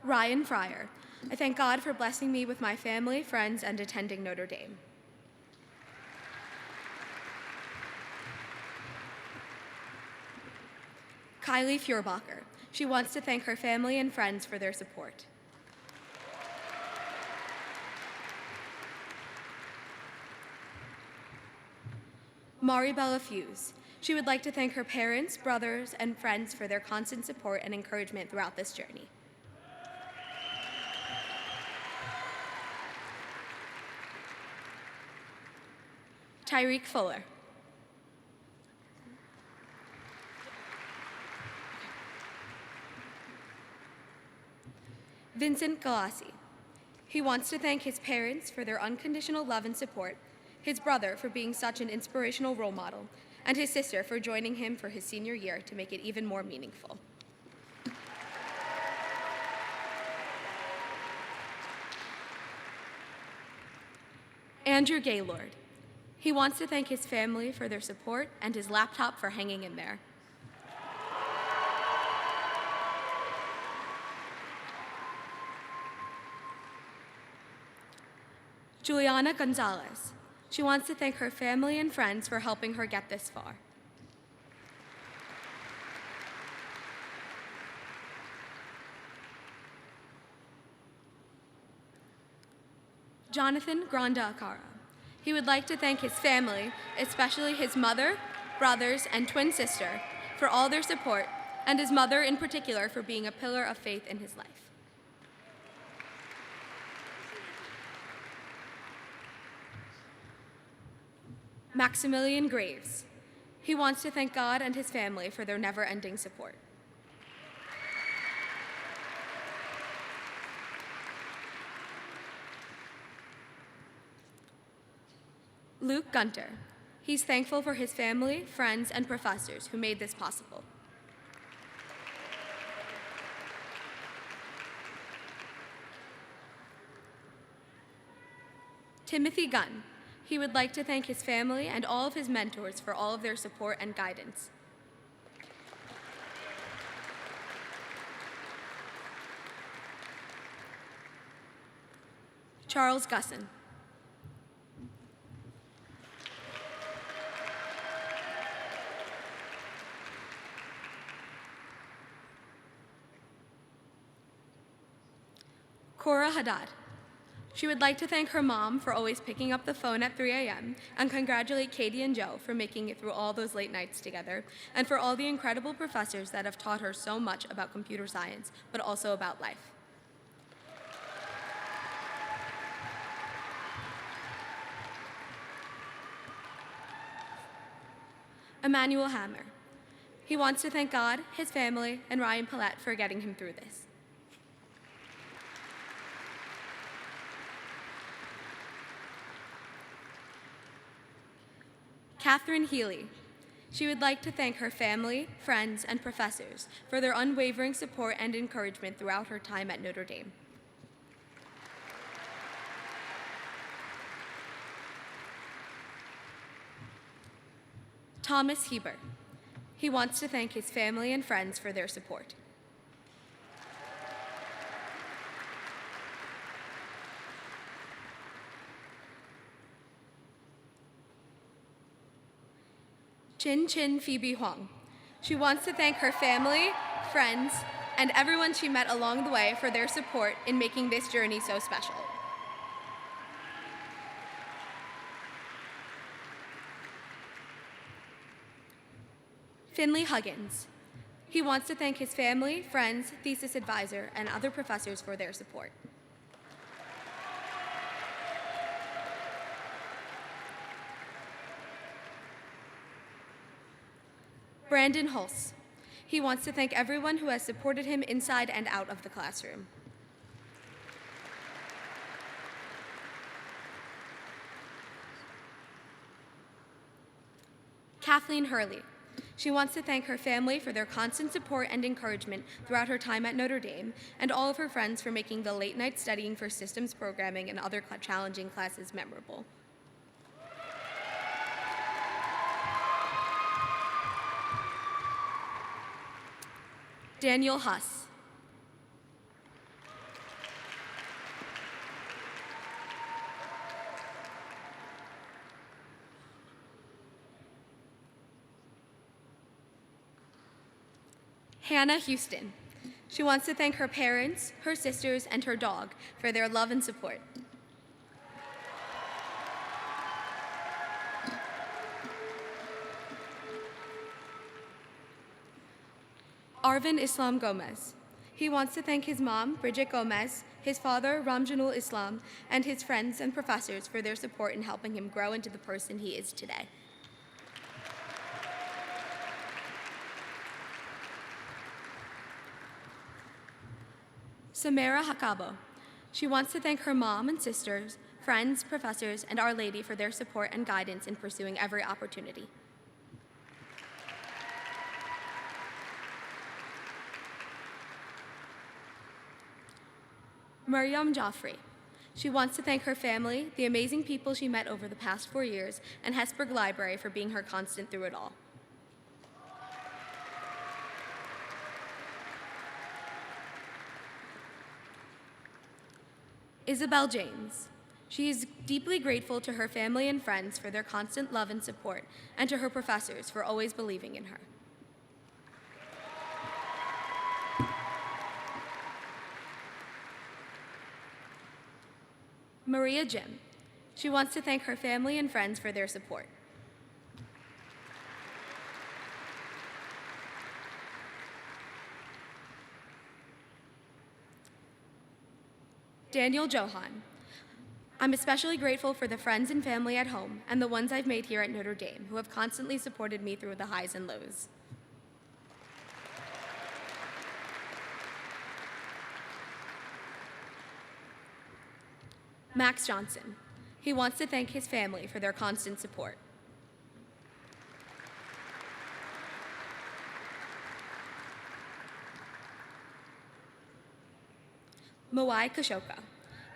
Ryan Fryer. I thank God for blessing me with my family, friends, and attending Notre Dame. Kylie Furbacher. She wants to thank her family and friends for their support. Maribella Fuse. She would like to thank her parents, brothers, and friends for their constant support and encouragement throughout this journey. Tyreek Fuller. Vincent Galassi. He wants to thank his parents for their unconditional love and support, his brother for being such an inspirational role model, and his sister for joining him for his senior year to make it even more meaningful. Andrew Gaylord. He wants to thank his family for their support and his laptop for hanging in there. Juliana Gonzalez. She wants to thank her family and friends for helping her get this far. Jonathan Granda Akara. He would like to thank his family, especially his mother, brothers, and twin sister, for all their support, and his mother in particular for being a pillar of faith in his life. Maximilian Graves. He wants to thank God and his family for their never-ending support. Luke Gunter. He's thankful for his family, friends, and professors who made this possible. Timothy Gunn. He would like to thank his family and all of his mentors for all of their support and guidance. Charles Gusson. Cora Haddad. She would like to thank her mom for always picking up the phone at 3 a.m. and congratulate Katie and Joe for making it through all those late nights together, and for all the incredible professors that have taught her so much about computer science, but also about life. Emmanuel Hammer. He wants to thank God, his family, and Ryan Paulette for getting him through this. Catherine Healy. She would like to thank her family, friends, and professors for their unwavering support and encouragement throughout her time at Notre Dame. Thomas Heber. He wants to thank his family and friends for their support. Chin Chin Phoebe Huang. She wants to thank her family, friends, and everyone she met along the way for their support in making this journey so special. Finley Huggins. He wants to thank his family, friends, thesis advisor, and other professors for their support. Brandon Hulse. He wants to thank everyone who has supported him inside and out of the classroom. Kathleen Hurley. She wants to thank her family for their constant support and encouragement throughout her time at Notre Dame, and all of her friends for making the late night studying for systems programming and other challenging classes memorable. Daniel Huss. Hannah Houston. She wants to thank her parents, her sisters, and her dog for their love and support. Arvin Islam Gomez. He wants to thank his mom, Bridget Gomez, his father, Ramjanul Islam, and his friends and professors for their support in helping him grow into the person he is today. Samara Hakabo. She wants to thank her mom and sisters, friends, professors, and Our Lady for their support and guidance in pursuing every opportunity. Mariam Joffrey. She wants to thank her family, the amazing people she met over the past 4 years, and Hesburgh Library for being her constant through it all. Isabel James. She is deeply grateful to her family and friends for their constant love and support, and to her professors for always believing in her. Maria Jim. She wants to thank her family and friends for their support. Daniel Johan. I'm especially grateful for the friends and family at home and the ones I've made here at Notre Dame who have constantly supported me through the highs and lows. Max Johnson. He wants to thank his family for their constant support. Moai Kashoka.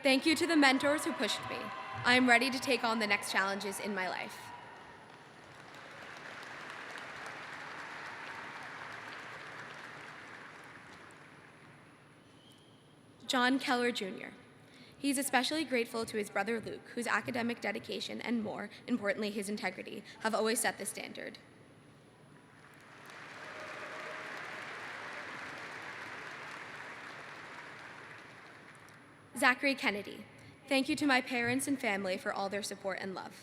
Thank you to the mentors who pushed me. I am ready to take on the next challenges in my life. John Keller Jr. He's especially grateful to his brother Luke, whose academic dedication and, more importantly, his integrity have always set the standard. Zachary Kennedy. Thank you to my parents and family for all their support and love.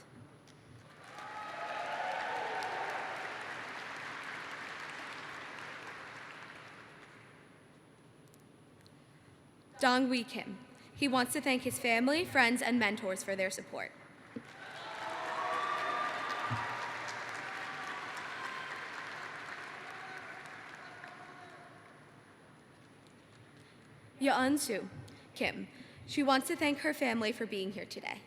Dong Wee Kim. He wants to thank his family, friends, and mentors for their support. Yeon Soo Kim. She wants to thank her family for being here today.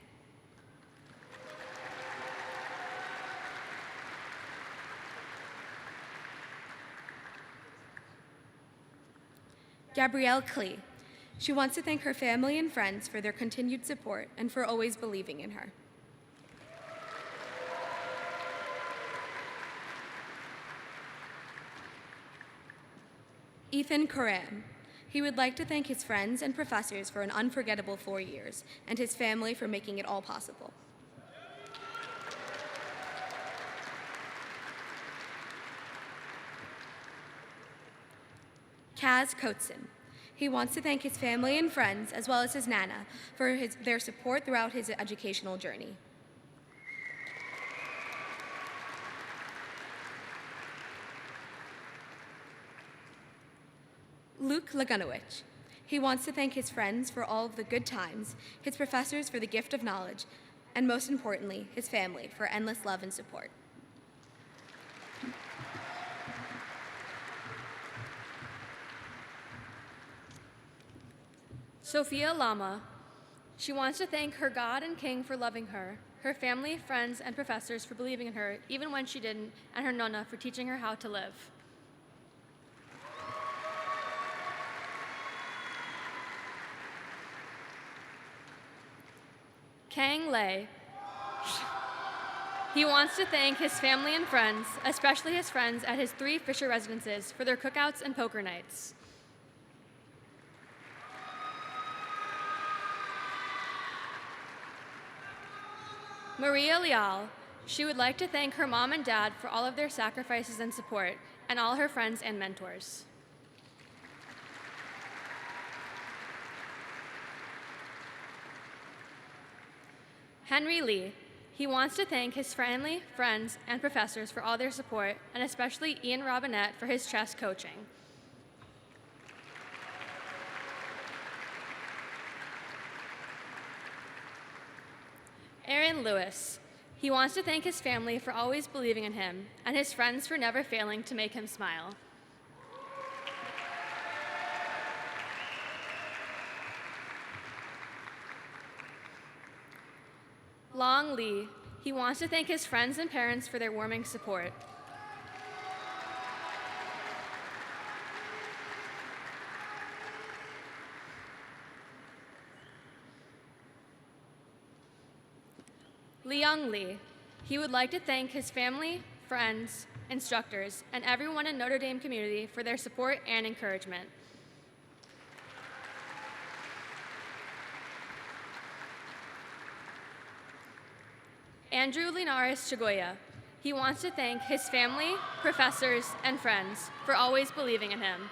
Gabrielle Klee. She wants to thank her family and friends for their continued support and for always believing in her. Ethan Coran. He would like to thank his friends and professors for an unforgettable 4 years, and his family for making it all possible. Kaz Coatson. He wants to thank his family and friends, as well as his Nana, for their support throughout his educational journey. Luke Lagunowich. He wants to thank his friends for all of the good times, his professors for the gift of knowledge, and most importantly, his family for endless love and support. Sophia Lama. She wants to thank her God and King for loving her, her family, friends, and professors for believing in her, even when she didn't, and her Nonna for teaching her how to live. Kang Lei. He wants to thank his family and friends, especially his friends at his 3 Fisher residences, for their cookouts and poker nights. Maria Leal. She would like to thank her mom and dad for all of their sacrifices and support, and all her friends and mentors. Henry Lee. He wants to thank his family, friends, and professors for all their support, and especially Ian Robinette for his chess coaching. Aaron Lewis. He wants to thank his family for always believing in him, and his friends for never failing to make him smile. Long Lee. He wants to thank his friends and parents for their warming support. Leong Lee. He would like to thank his family, friends, instructors, and everyone in Notre Dame community for their support and encouragement. Andrew Linares Chagoya. He wants to thank his family, professors, and friends for always believing in him.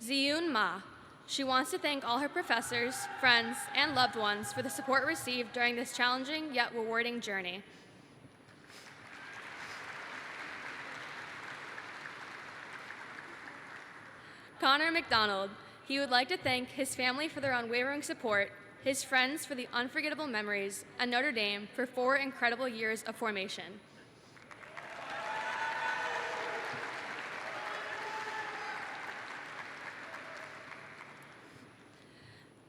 Ziyun Ma. She wants to thank all her professors, friends, and loved ones for the support received during this challenging yet rewarding journey. Connor McDonald. He would like to thank his family for their unwavering support, his friends for the unforgettable memories, and Notre Dame for 4 incredible years of formation.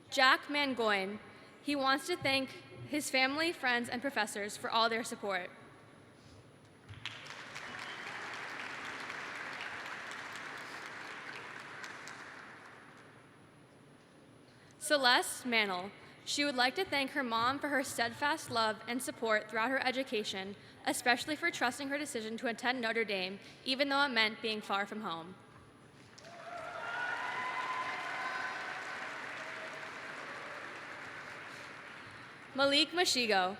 Jack Mangoyne. He wants to thank his family, friends, and professors for all their support. Celeste Mantle. She would like to thank her mom for her steadfast love and support throughout her education, especially for trusting her decision to attend Notre Dame, even though it meant being far from home. Malik Mashigo.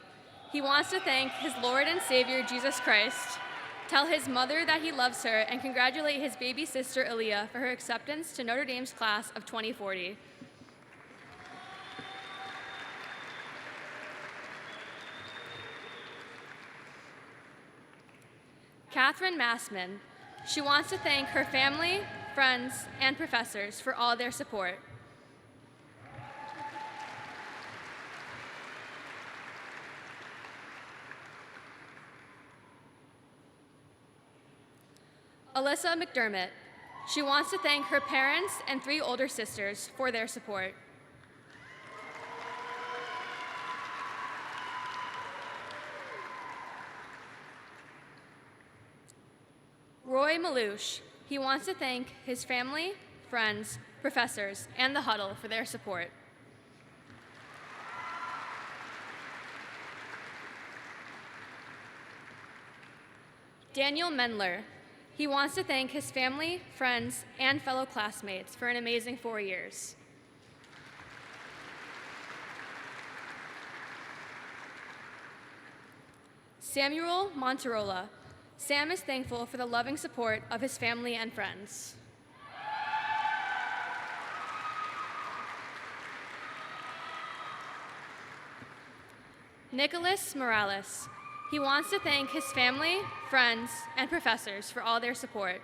He wants to thank his Lord and Savior, Jesus Christ, tell his mother that he loves her, and congratulate his baby sister, Aaliyah, for her acceptance to Notre Dame's class of 2040. Catherine Massman. She wants to thank her family, friends, and professors for all their support. Alyssa McDermott. She wants to thank her parents and 3 older sisters for their support. Roy Malouche. He wants to thank his family, friends, professors, and the Huddle for their support. Daniel Mendler. He wants to thank his family, friends, and fellow classmates for an amazing 4 years. Samuel Monterola. Sam is thankful for the loving support of his family and friends. Nicholas Morales. He wants to thank his family, friends, and professors for all their support.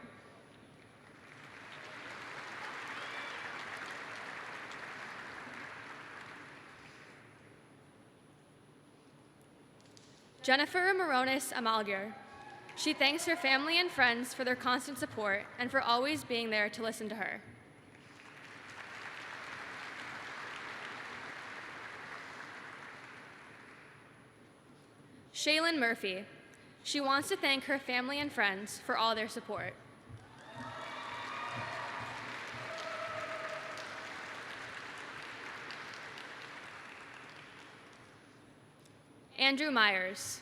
Jennifer Moronis Amalgar. She thanks her family and friends for their constant support and for always being there to listen to her. Shaylin Murphy. She wants to thank her family and friends for all their support. Andrew Myers.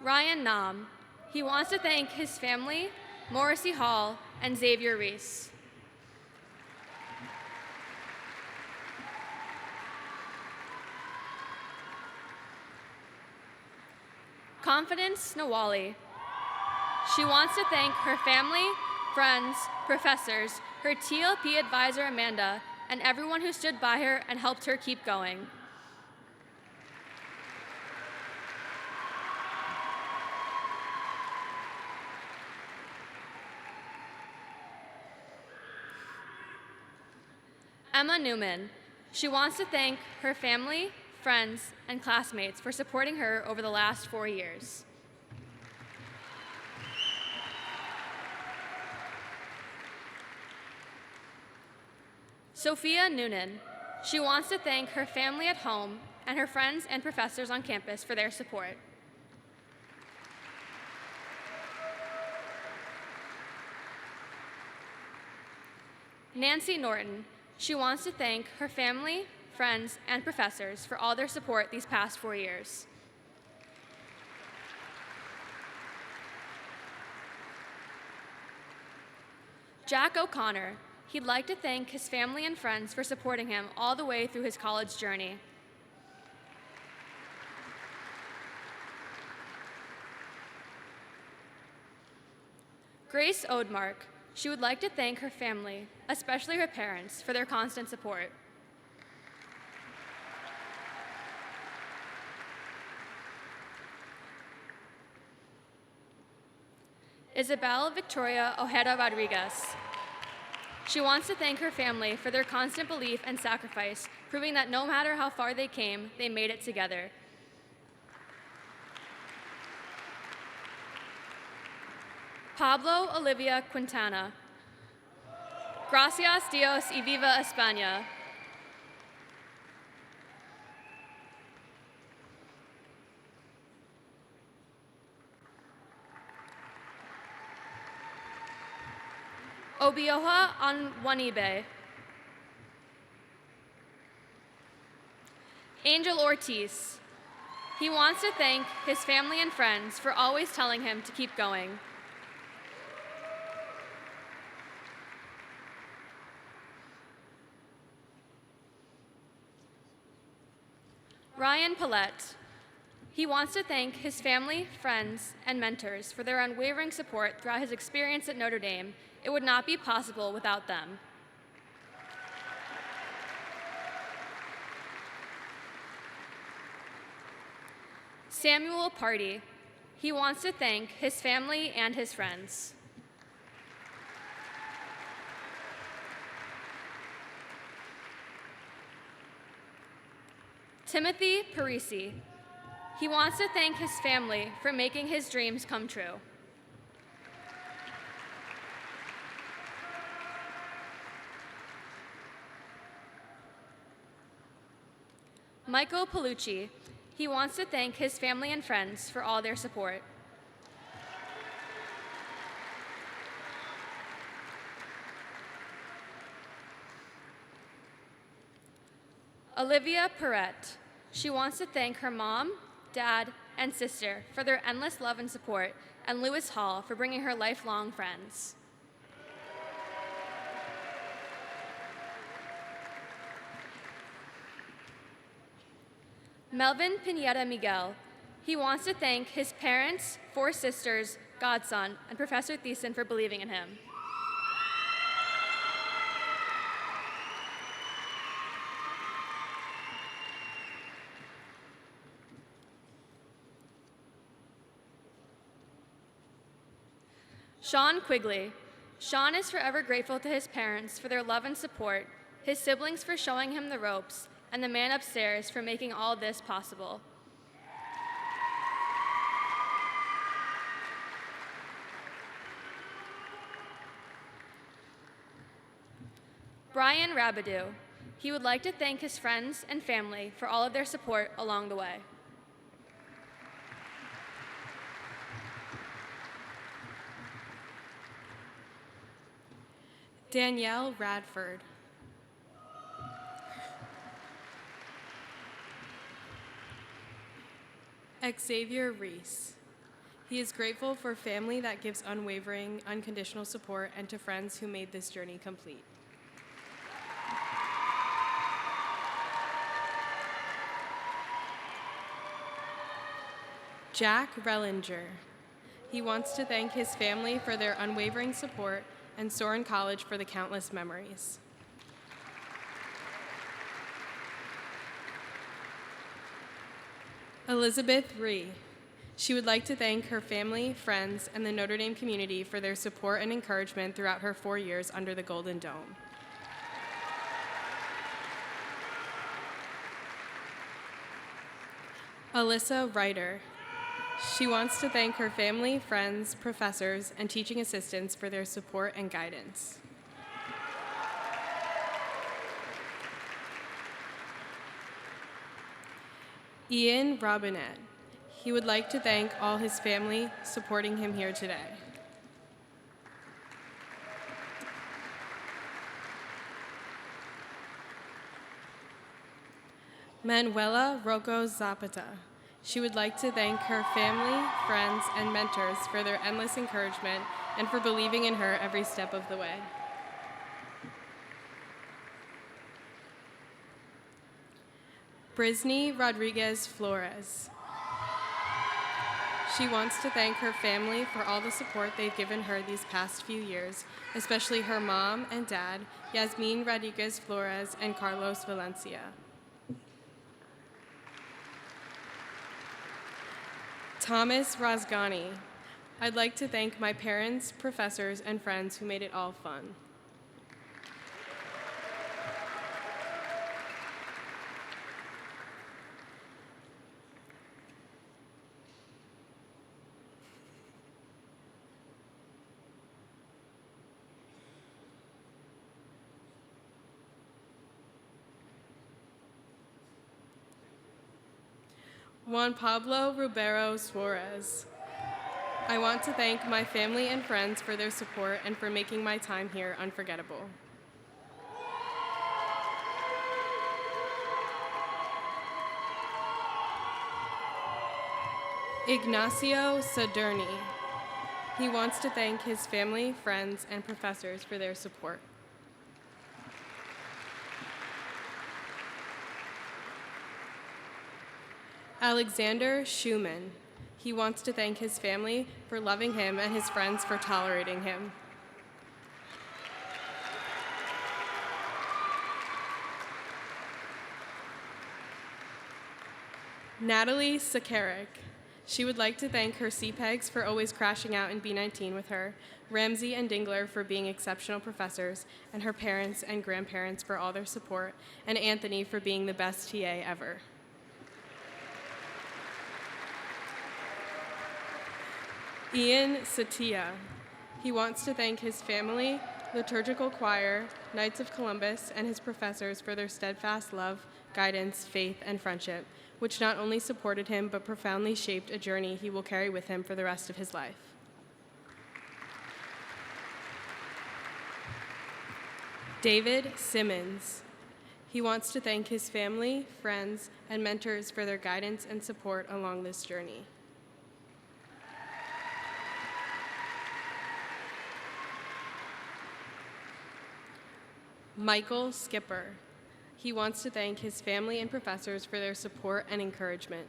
Ryan Nam. He wants to thank his family, Morrissey Hall, and Xavier Reese. Confidence Nawali. She wants to thank her family, friends, professors, her TLP advisor Amanda, and everyone who stood by her and helped her keep going. Emma Newman. She wants to thank her family, friends, and classmates for supporting her over the last 4 years. Sophia Noonan. She wants to thank her family at home and her friends and professors on campus for their support. Nancy Norton. She wants to thank her family, friends, and professors for all their support these past 4 years. Jack O'Connor. He'd like to thank his family and friends for supporting him all the way through his college journey. Grace Odemark. She would like to thank her family, especially her parents, for their constant support. Isabel Victoria Ojeda Rodriguez. She wants to thank her family for their constant belief and sacrifice, proving that no matter how far they came, they made it together. Pablo Olivia Quintana. Gracias Dios y viva España. Obioha Anwanibe. Angel Ortiz. He wants to thank his family and friends for always telling him to keep going. Ryan Paulette. He wants to thank his family, friends, and mentors for their unwavering support throughout his experience at Notre Dame. It would not be possible without them. Samuel Party. He wants to thank his family and his friends. Timothy Parisi. He wants to thank his family for making his dreams come true. Michael Palucci. He wants to thank his family and friends for all their support. Olivia Perrette. She wants to thank her mom, dad, and sister for their endless love and support, and Lewis Hall for bringing her lifelong friends. Melvin Pineda Miguel. He wants to thank his parents, 4 sisters, godson, and Professor Thiessen for believing in him. Sean Quigley. Sean is forever grateful to his parents for their love and support, his siblings for showing him the ropes, and the man upstairs for making all this possible. Brian Rabideau. He would like to thank his friends and family for all of their support along the way. Danielle Radford. Xavier Reese. He is grateful for family that gives unwavering, unconditional support and to friends who made this journey complete. Jack Rellinger. He wants to thank his family for their unwavering support and Soren College for the countless memories. Elizabeth Rhee. She would like to thank her family, friends, and the Notre Dame community for their support and encouragement throughout her 4 years under the Golden Dome. Alyssa Ryder. She wants to thank her family, friends, professors, and teaching assistants for their support and guidance. Ian Robinette. He would like to thank all his family supporting him here today. Manuela Rocco Zapata. She would like to thank her family, friends, and mentors for their endless encouragement and for believing in her every step of the way. Brisney Rodriguez Flores. She wants to thank her family for all the support they've given her these past few years, especially her mom and dad, Yasmin Rodriguez Flores and Carlos Valencia. Thomas Razgani. I'd like to thank my parents, professors, and friends who made it all fun. Juan Pablo Rubero Suarez. I want to thank my family and friends for their support and for making my time here unforgettable. Ignacio Saderni. He wants to thank his family, friends, and professors for their support. Alexander Schumann. He wants to thank his family for loving him and his friends for tolerating him. Natalie Sakarik. She would like to thank her CPEGs for always crashing out in B19 with her, Ramsey and Dingler for being exceptional professors, and her parents and grandparents for all their support, and Anthony for being the best TA ever. Ian Satia. He wants to thank his family, liturgical choir, Knights of Columbus, and his professors for their steadfast love, guidance, faith, and friendship, which not only supported him but profoundly shaped a journey he will carry with him for the rest of his life. David Simmons. He wants to thank his family, friends, and mentors for their guidance and support along this journey. Michael Skipper. He wants to thank his family and professors for their support and encouragement.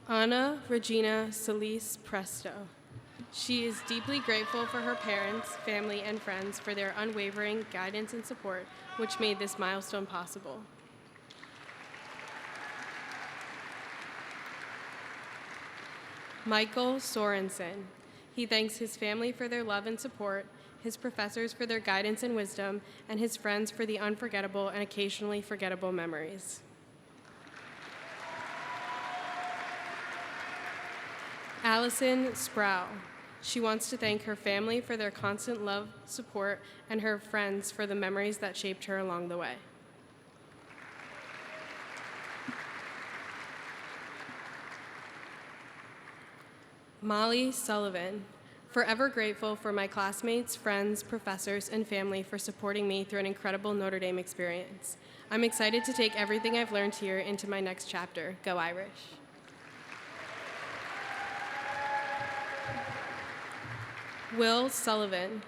Anna Regina Solis Presto. She is deeply grateful for her parents, family, and friends for their unwavering guidance and support, which made this milestone possible. Michael Sorensen. He thanks his family for their love and support, his professors for their guidance and wisdom, and his friends for the unforgettable and occasionally forgettable memories. Allison Sproul. She wants to thank her family for their constant love, support, and her friends for the memories that shaped her along the way. Molly Sullivan. Forever grateful for my classmates, friends, professors, and family for supporting me through an incredible Notre Dame experience. I'm excited to take everything I've learned here into my next chapter. Go Irish. Will Sullivan.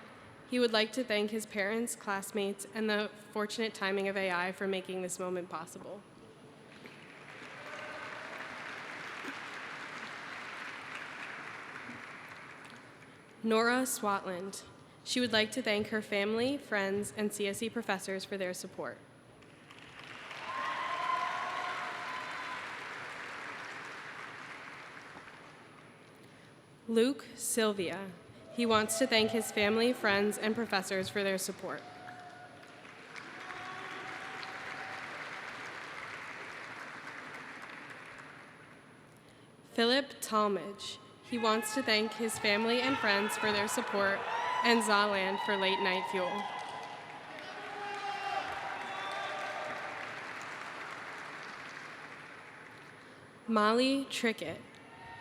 He would like to thank his parents, classmates, and the fortunate timing of AI for making this moment possible. Nora Swatland. She would like to thank her family, friends, and CSE professors for their support. Luke Sylvia. He wants to thank his family, friends, and professors for their support. Philip Talmadge. He wants to thank his family and friends for their support and Zaland for late night fuel. Molly Trickett.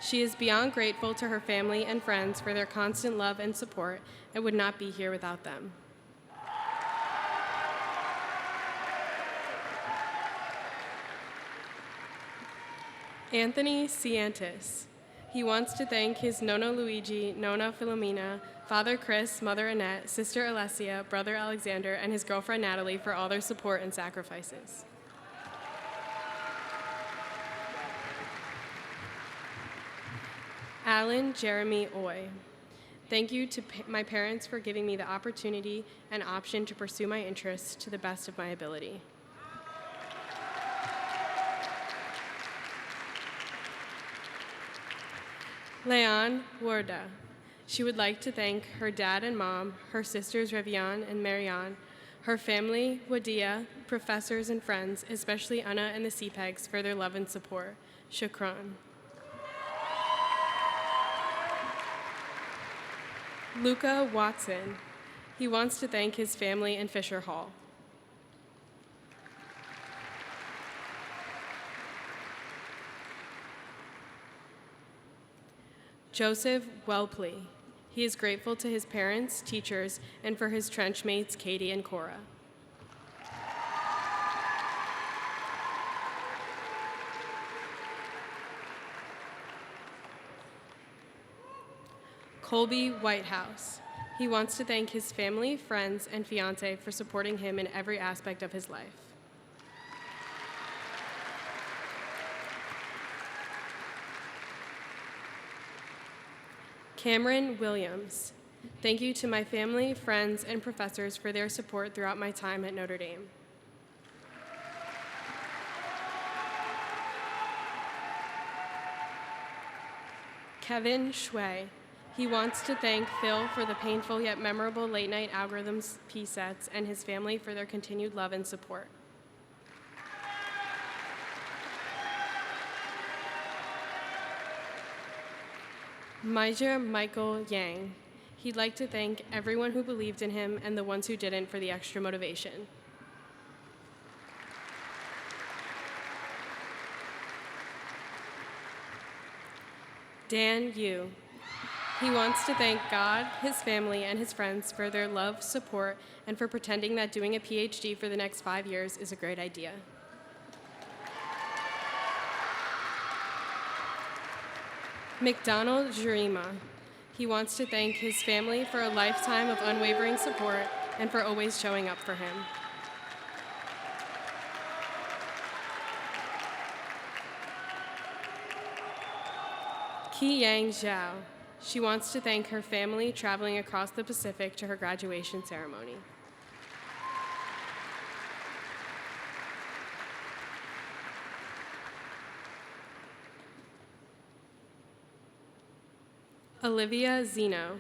She is beyond grateful to her family and friends for their constant love and support and would not be here without them. Anthony Ciantis. He wants to thank his Nonno Luigi, Nonna Filomena, Father Chris, Mother Annette, Sister Alessia, Brother Alexander, and his girlfriend Natalie for all their support and sacrifices. Alan Jeremy Oy. Thank you to my parents for giving me the opportunity and option to pursue my interests to the best of my ability. Leanne Warda. She would like to thank her dad and mom, her sisters Revian and Marianne, her family, Wadia, professors and friends, especially Anna and the CPEGs for their love and support. Shukran. Luca Watson. He wants to thank his family in Fisher Hall. Joseph Wellpley. He is grateful to his parents, teachers, and for his trench mates, Katie and Cora. Colby Whitehouse. He wants to thank his family, friends, and fiance for supporting him in every aspect of his life. Cameron Williams. Thank you to my family, friends, and professors for their support throughout my time at Notre Dame. Kevin Shui. He wants to thank Phil for the painful yet memorable late-night algorithms P-sets and his family for their continued love and support. Major Michael Yang. He'd like to thank everyone who believed in him and the ones who didn't for the extra motivation. Dan Yu. He wants to thank God, his family, and his friends for their love, support, and for pretending that doing a PhD for the next 5 years is a great idea. McDonald Jurima. He wants to thank his family for a lifetime of unwavering support and for always showing up for him. Ki Yang Zhao. She wants to thank her family traveling across the Pacific to her graduation ceremony. Olivia Zeno.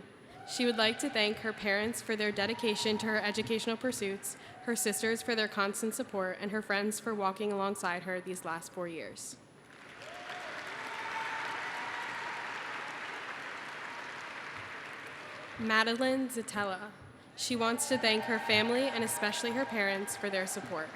She would like to thank her parents for their dedication to her educational pursuits, her sisters for their constant support, and her friends for walking alongside her these last 4 years. Madeline Zitella. She wants to thank her family and especially her parents for their support.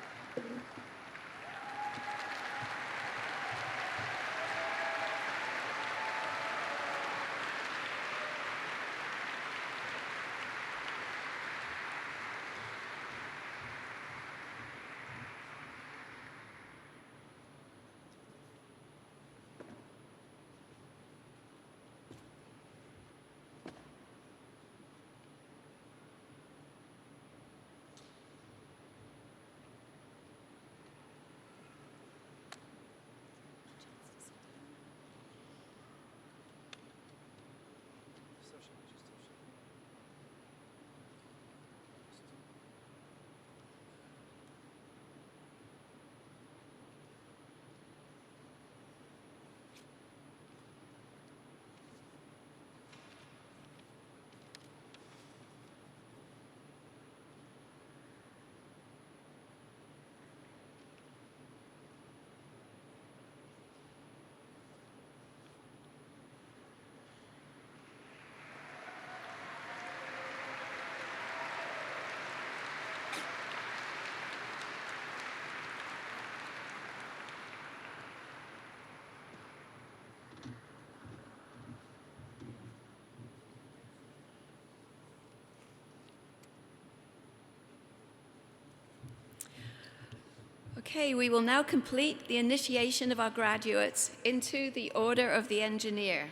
Okay, we will now complete the initiation of our graduates into the Order of the Engineer.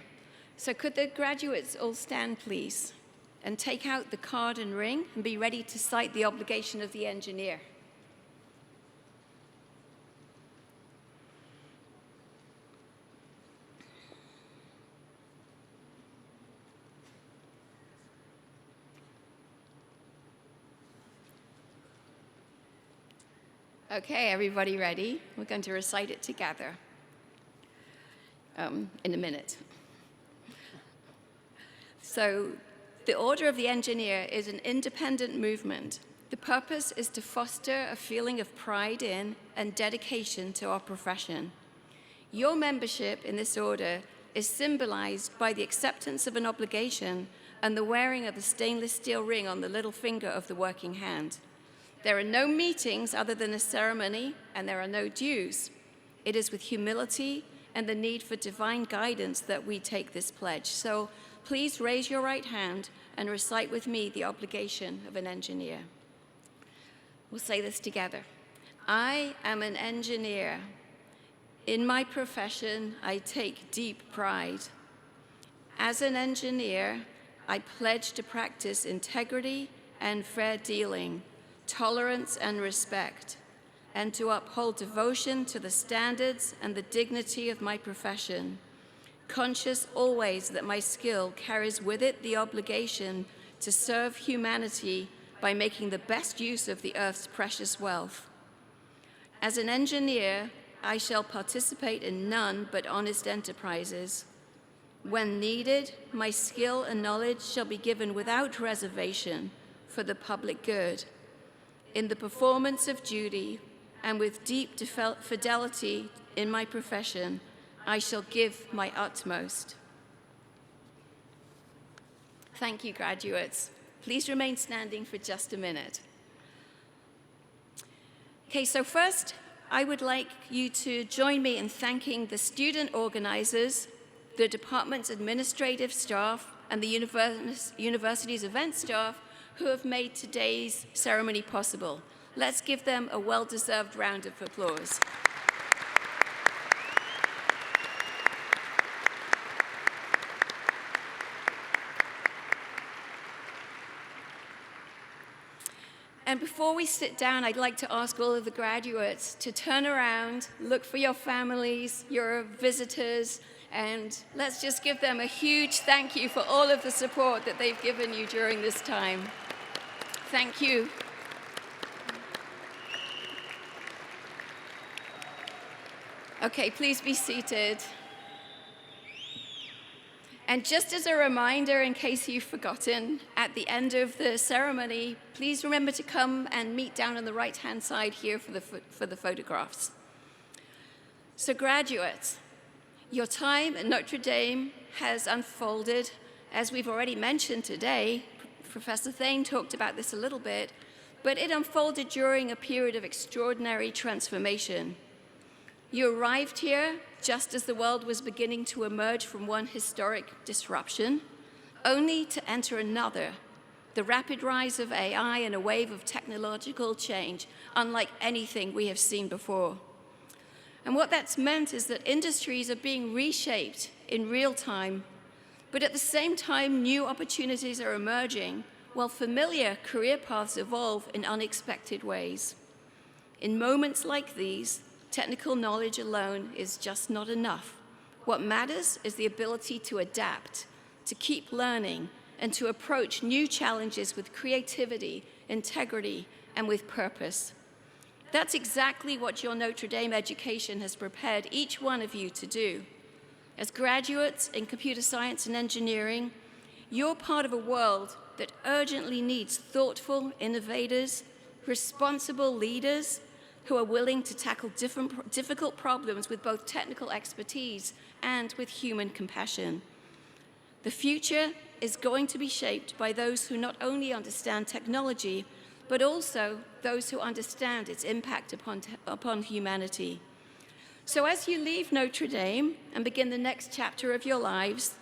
So could the graduates all stand, please, and take out the card and ring and be ready to cite the obligation of the engineer. Okay, everybody ready? We're going to recite it together in a minute. So, the Order of the Engineer is an independent movement. The purpose is to foster a feeling of pride in and dedication to our profession. Your membership in this order is symbolized by the acceptance of an obligation and the wearing of the stainless steel ring on the little finger of the working hand. There are no meetings other than a ceremony, and there are no dues. It is with humility and the need for divine guidance that we take this pledge. So please raise your right hand and recite with me the obligation of an engineer. We'll say this together. I am an engineer. In my profession, I take deep pride. As an engineer, I pledge to practice integrity and fair dealing, tolerance and respect, and to uphold devotion to the standards and the dignity of my profession, conscious always that my skill carries with it the obligation to serve humanity by making the best use of the earth's precious wealth. As an engineer, I shall participate in none but honest enterprises. When needed, my skill and knowledge shall be given without reservation for the public good. In the performance of duty and with deep fidelity in my profession, I shall give my utmost. Thank you, graduates. Please remain standing for just a minute. Okay, so first, I would like you to join me in thanking the student organizers, the department's administrative staff, and the university's event staff who have made today's ceremony possible. Let's give them a well-deserved round of applause. And before we sit down, I'd like to ask all of the graduates to turn around, look for your families, your visitors, and let's just give them a huge thank you for all of the support that they've given you during this time. Thank you. Okay, please be seated. And just as a reminder, in case you've forgotten, at the end of the ceremony, please remember to come and meet down on the right-hand side here for the photographs. So graduates, your time at Notre Dame has unfolded, as we've already mentioned today. Professor Thane talked about this a little bit, but it unfolded during a period of extraordinary transformation. You arrived here just as the world was beginning to emerge from one historic disruption, only to enter another, the rapid rise of AI and a wave of technological change, unlike anything we have seen before. And what that's meant is that industries are being reshaped in real time, but at the same time, new opportunities are emerging, while familiar career paths evolve in unexpected ways. In moments like these, technical knowledge alone is just not enough. What matters is the ability to adapt, to keep learning, and to approach new challenges with creativity, integrity, and with purpose. That's exactly what your Notre Dame education has prepared each one of you to do. As graduates in computer science and engineering, you're part of a world that urgently needs thoughtful innovators, responsible leaders who are willing to tackle difficult problems with both technical expertise and with human compassion. The future is going to be shaped by those who not only understand technology, but also those who understand its impact upon humanity. So as you leave Notre Dame and begin the next chapter of your lives,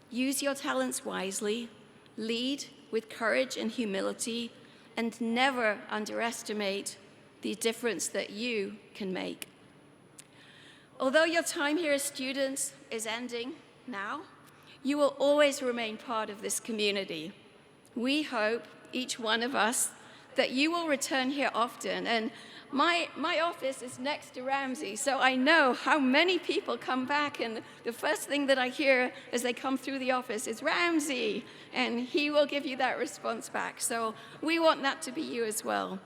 use your talents wisely, lead with courage and humility, and never underestimate the difference that you can make. Although your time here as students is ending now, you will always remain part of this community. We hope, each one of us, that you will return here often. And my office is next to Ramsey, so I know how many people come back, and the first thing that I hear as they come through the office is Ramsey, and he will give you that response back. So we want that to be you as well.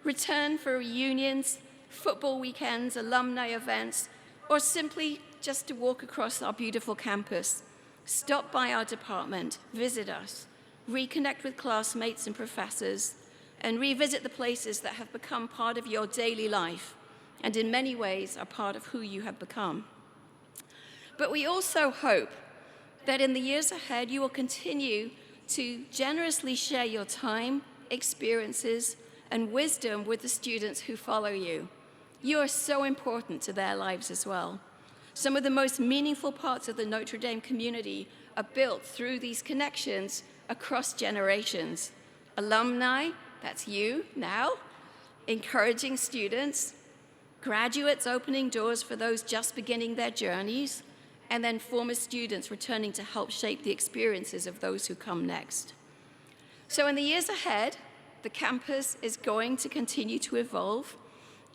Return for reunions, football weekends, alumni events, or simply just to walk across our beautiful campus. Stop by our department, visit us, reconnect with classmates and professors, and revisit the places that have become part of your daily life, and in many ways are part of who you have become. But we also hope that in the years ahead, you will continue to generously share your time, experiences, and wisdom with the students who follow you. You are so important to their lives as well. Some of the most meaningful parts of the Notre Dame community are built through these connections across generations. Alumni, that's you now, encouraging students, graduates opening doors for those just beginning their journeys, and then former students returning to help shape the experiences of those who come next. So in the years ahead, the campus is going to continue to evolve.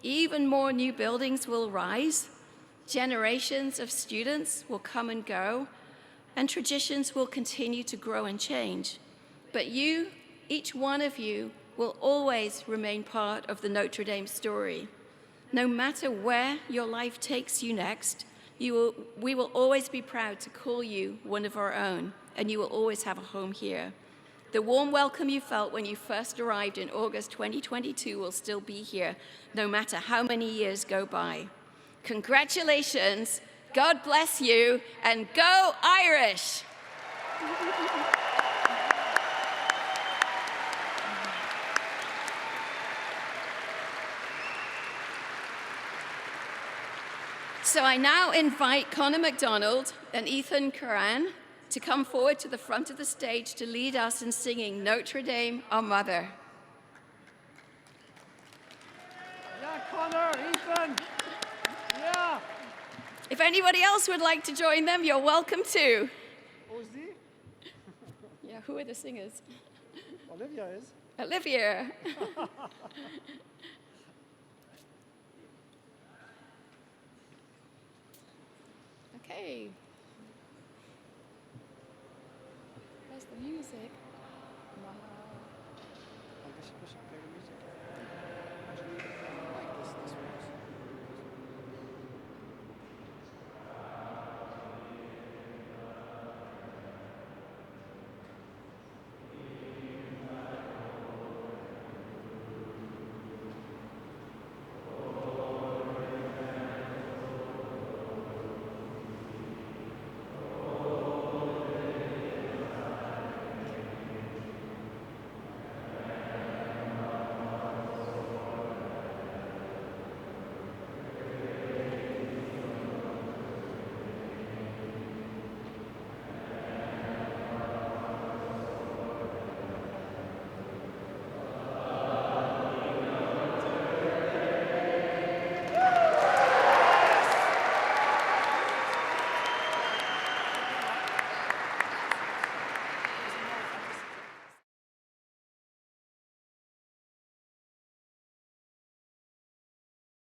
Even more new buildings will rise. Generations of students will come and go, and traditions will continue to grow and change. But you, each one of you, will always remain part of the Notre Dame story. No matter where your life takes you next, we will always be proud to call you one of our own, and you will always have a home here. The warm welcome you felt when you first arrived in August 2022 will still be here, no matter how many years go by. Congratulations, God bless you, and go Irish! So I now invite Connor MacDonald and Ethan Curran to come forward to the front of the stage to lead us in singing Notre Dame, Our Mother. Yeah, Connor, Ethan. Yeah. If anybody else would like to join them, you're welcome to. Ozzy? Yeah, who are the singers? Olivia is. Olivia. Okay. Where's the music?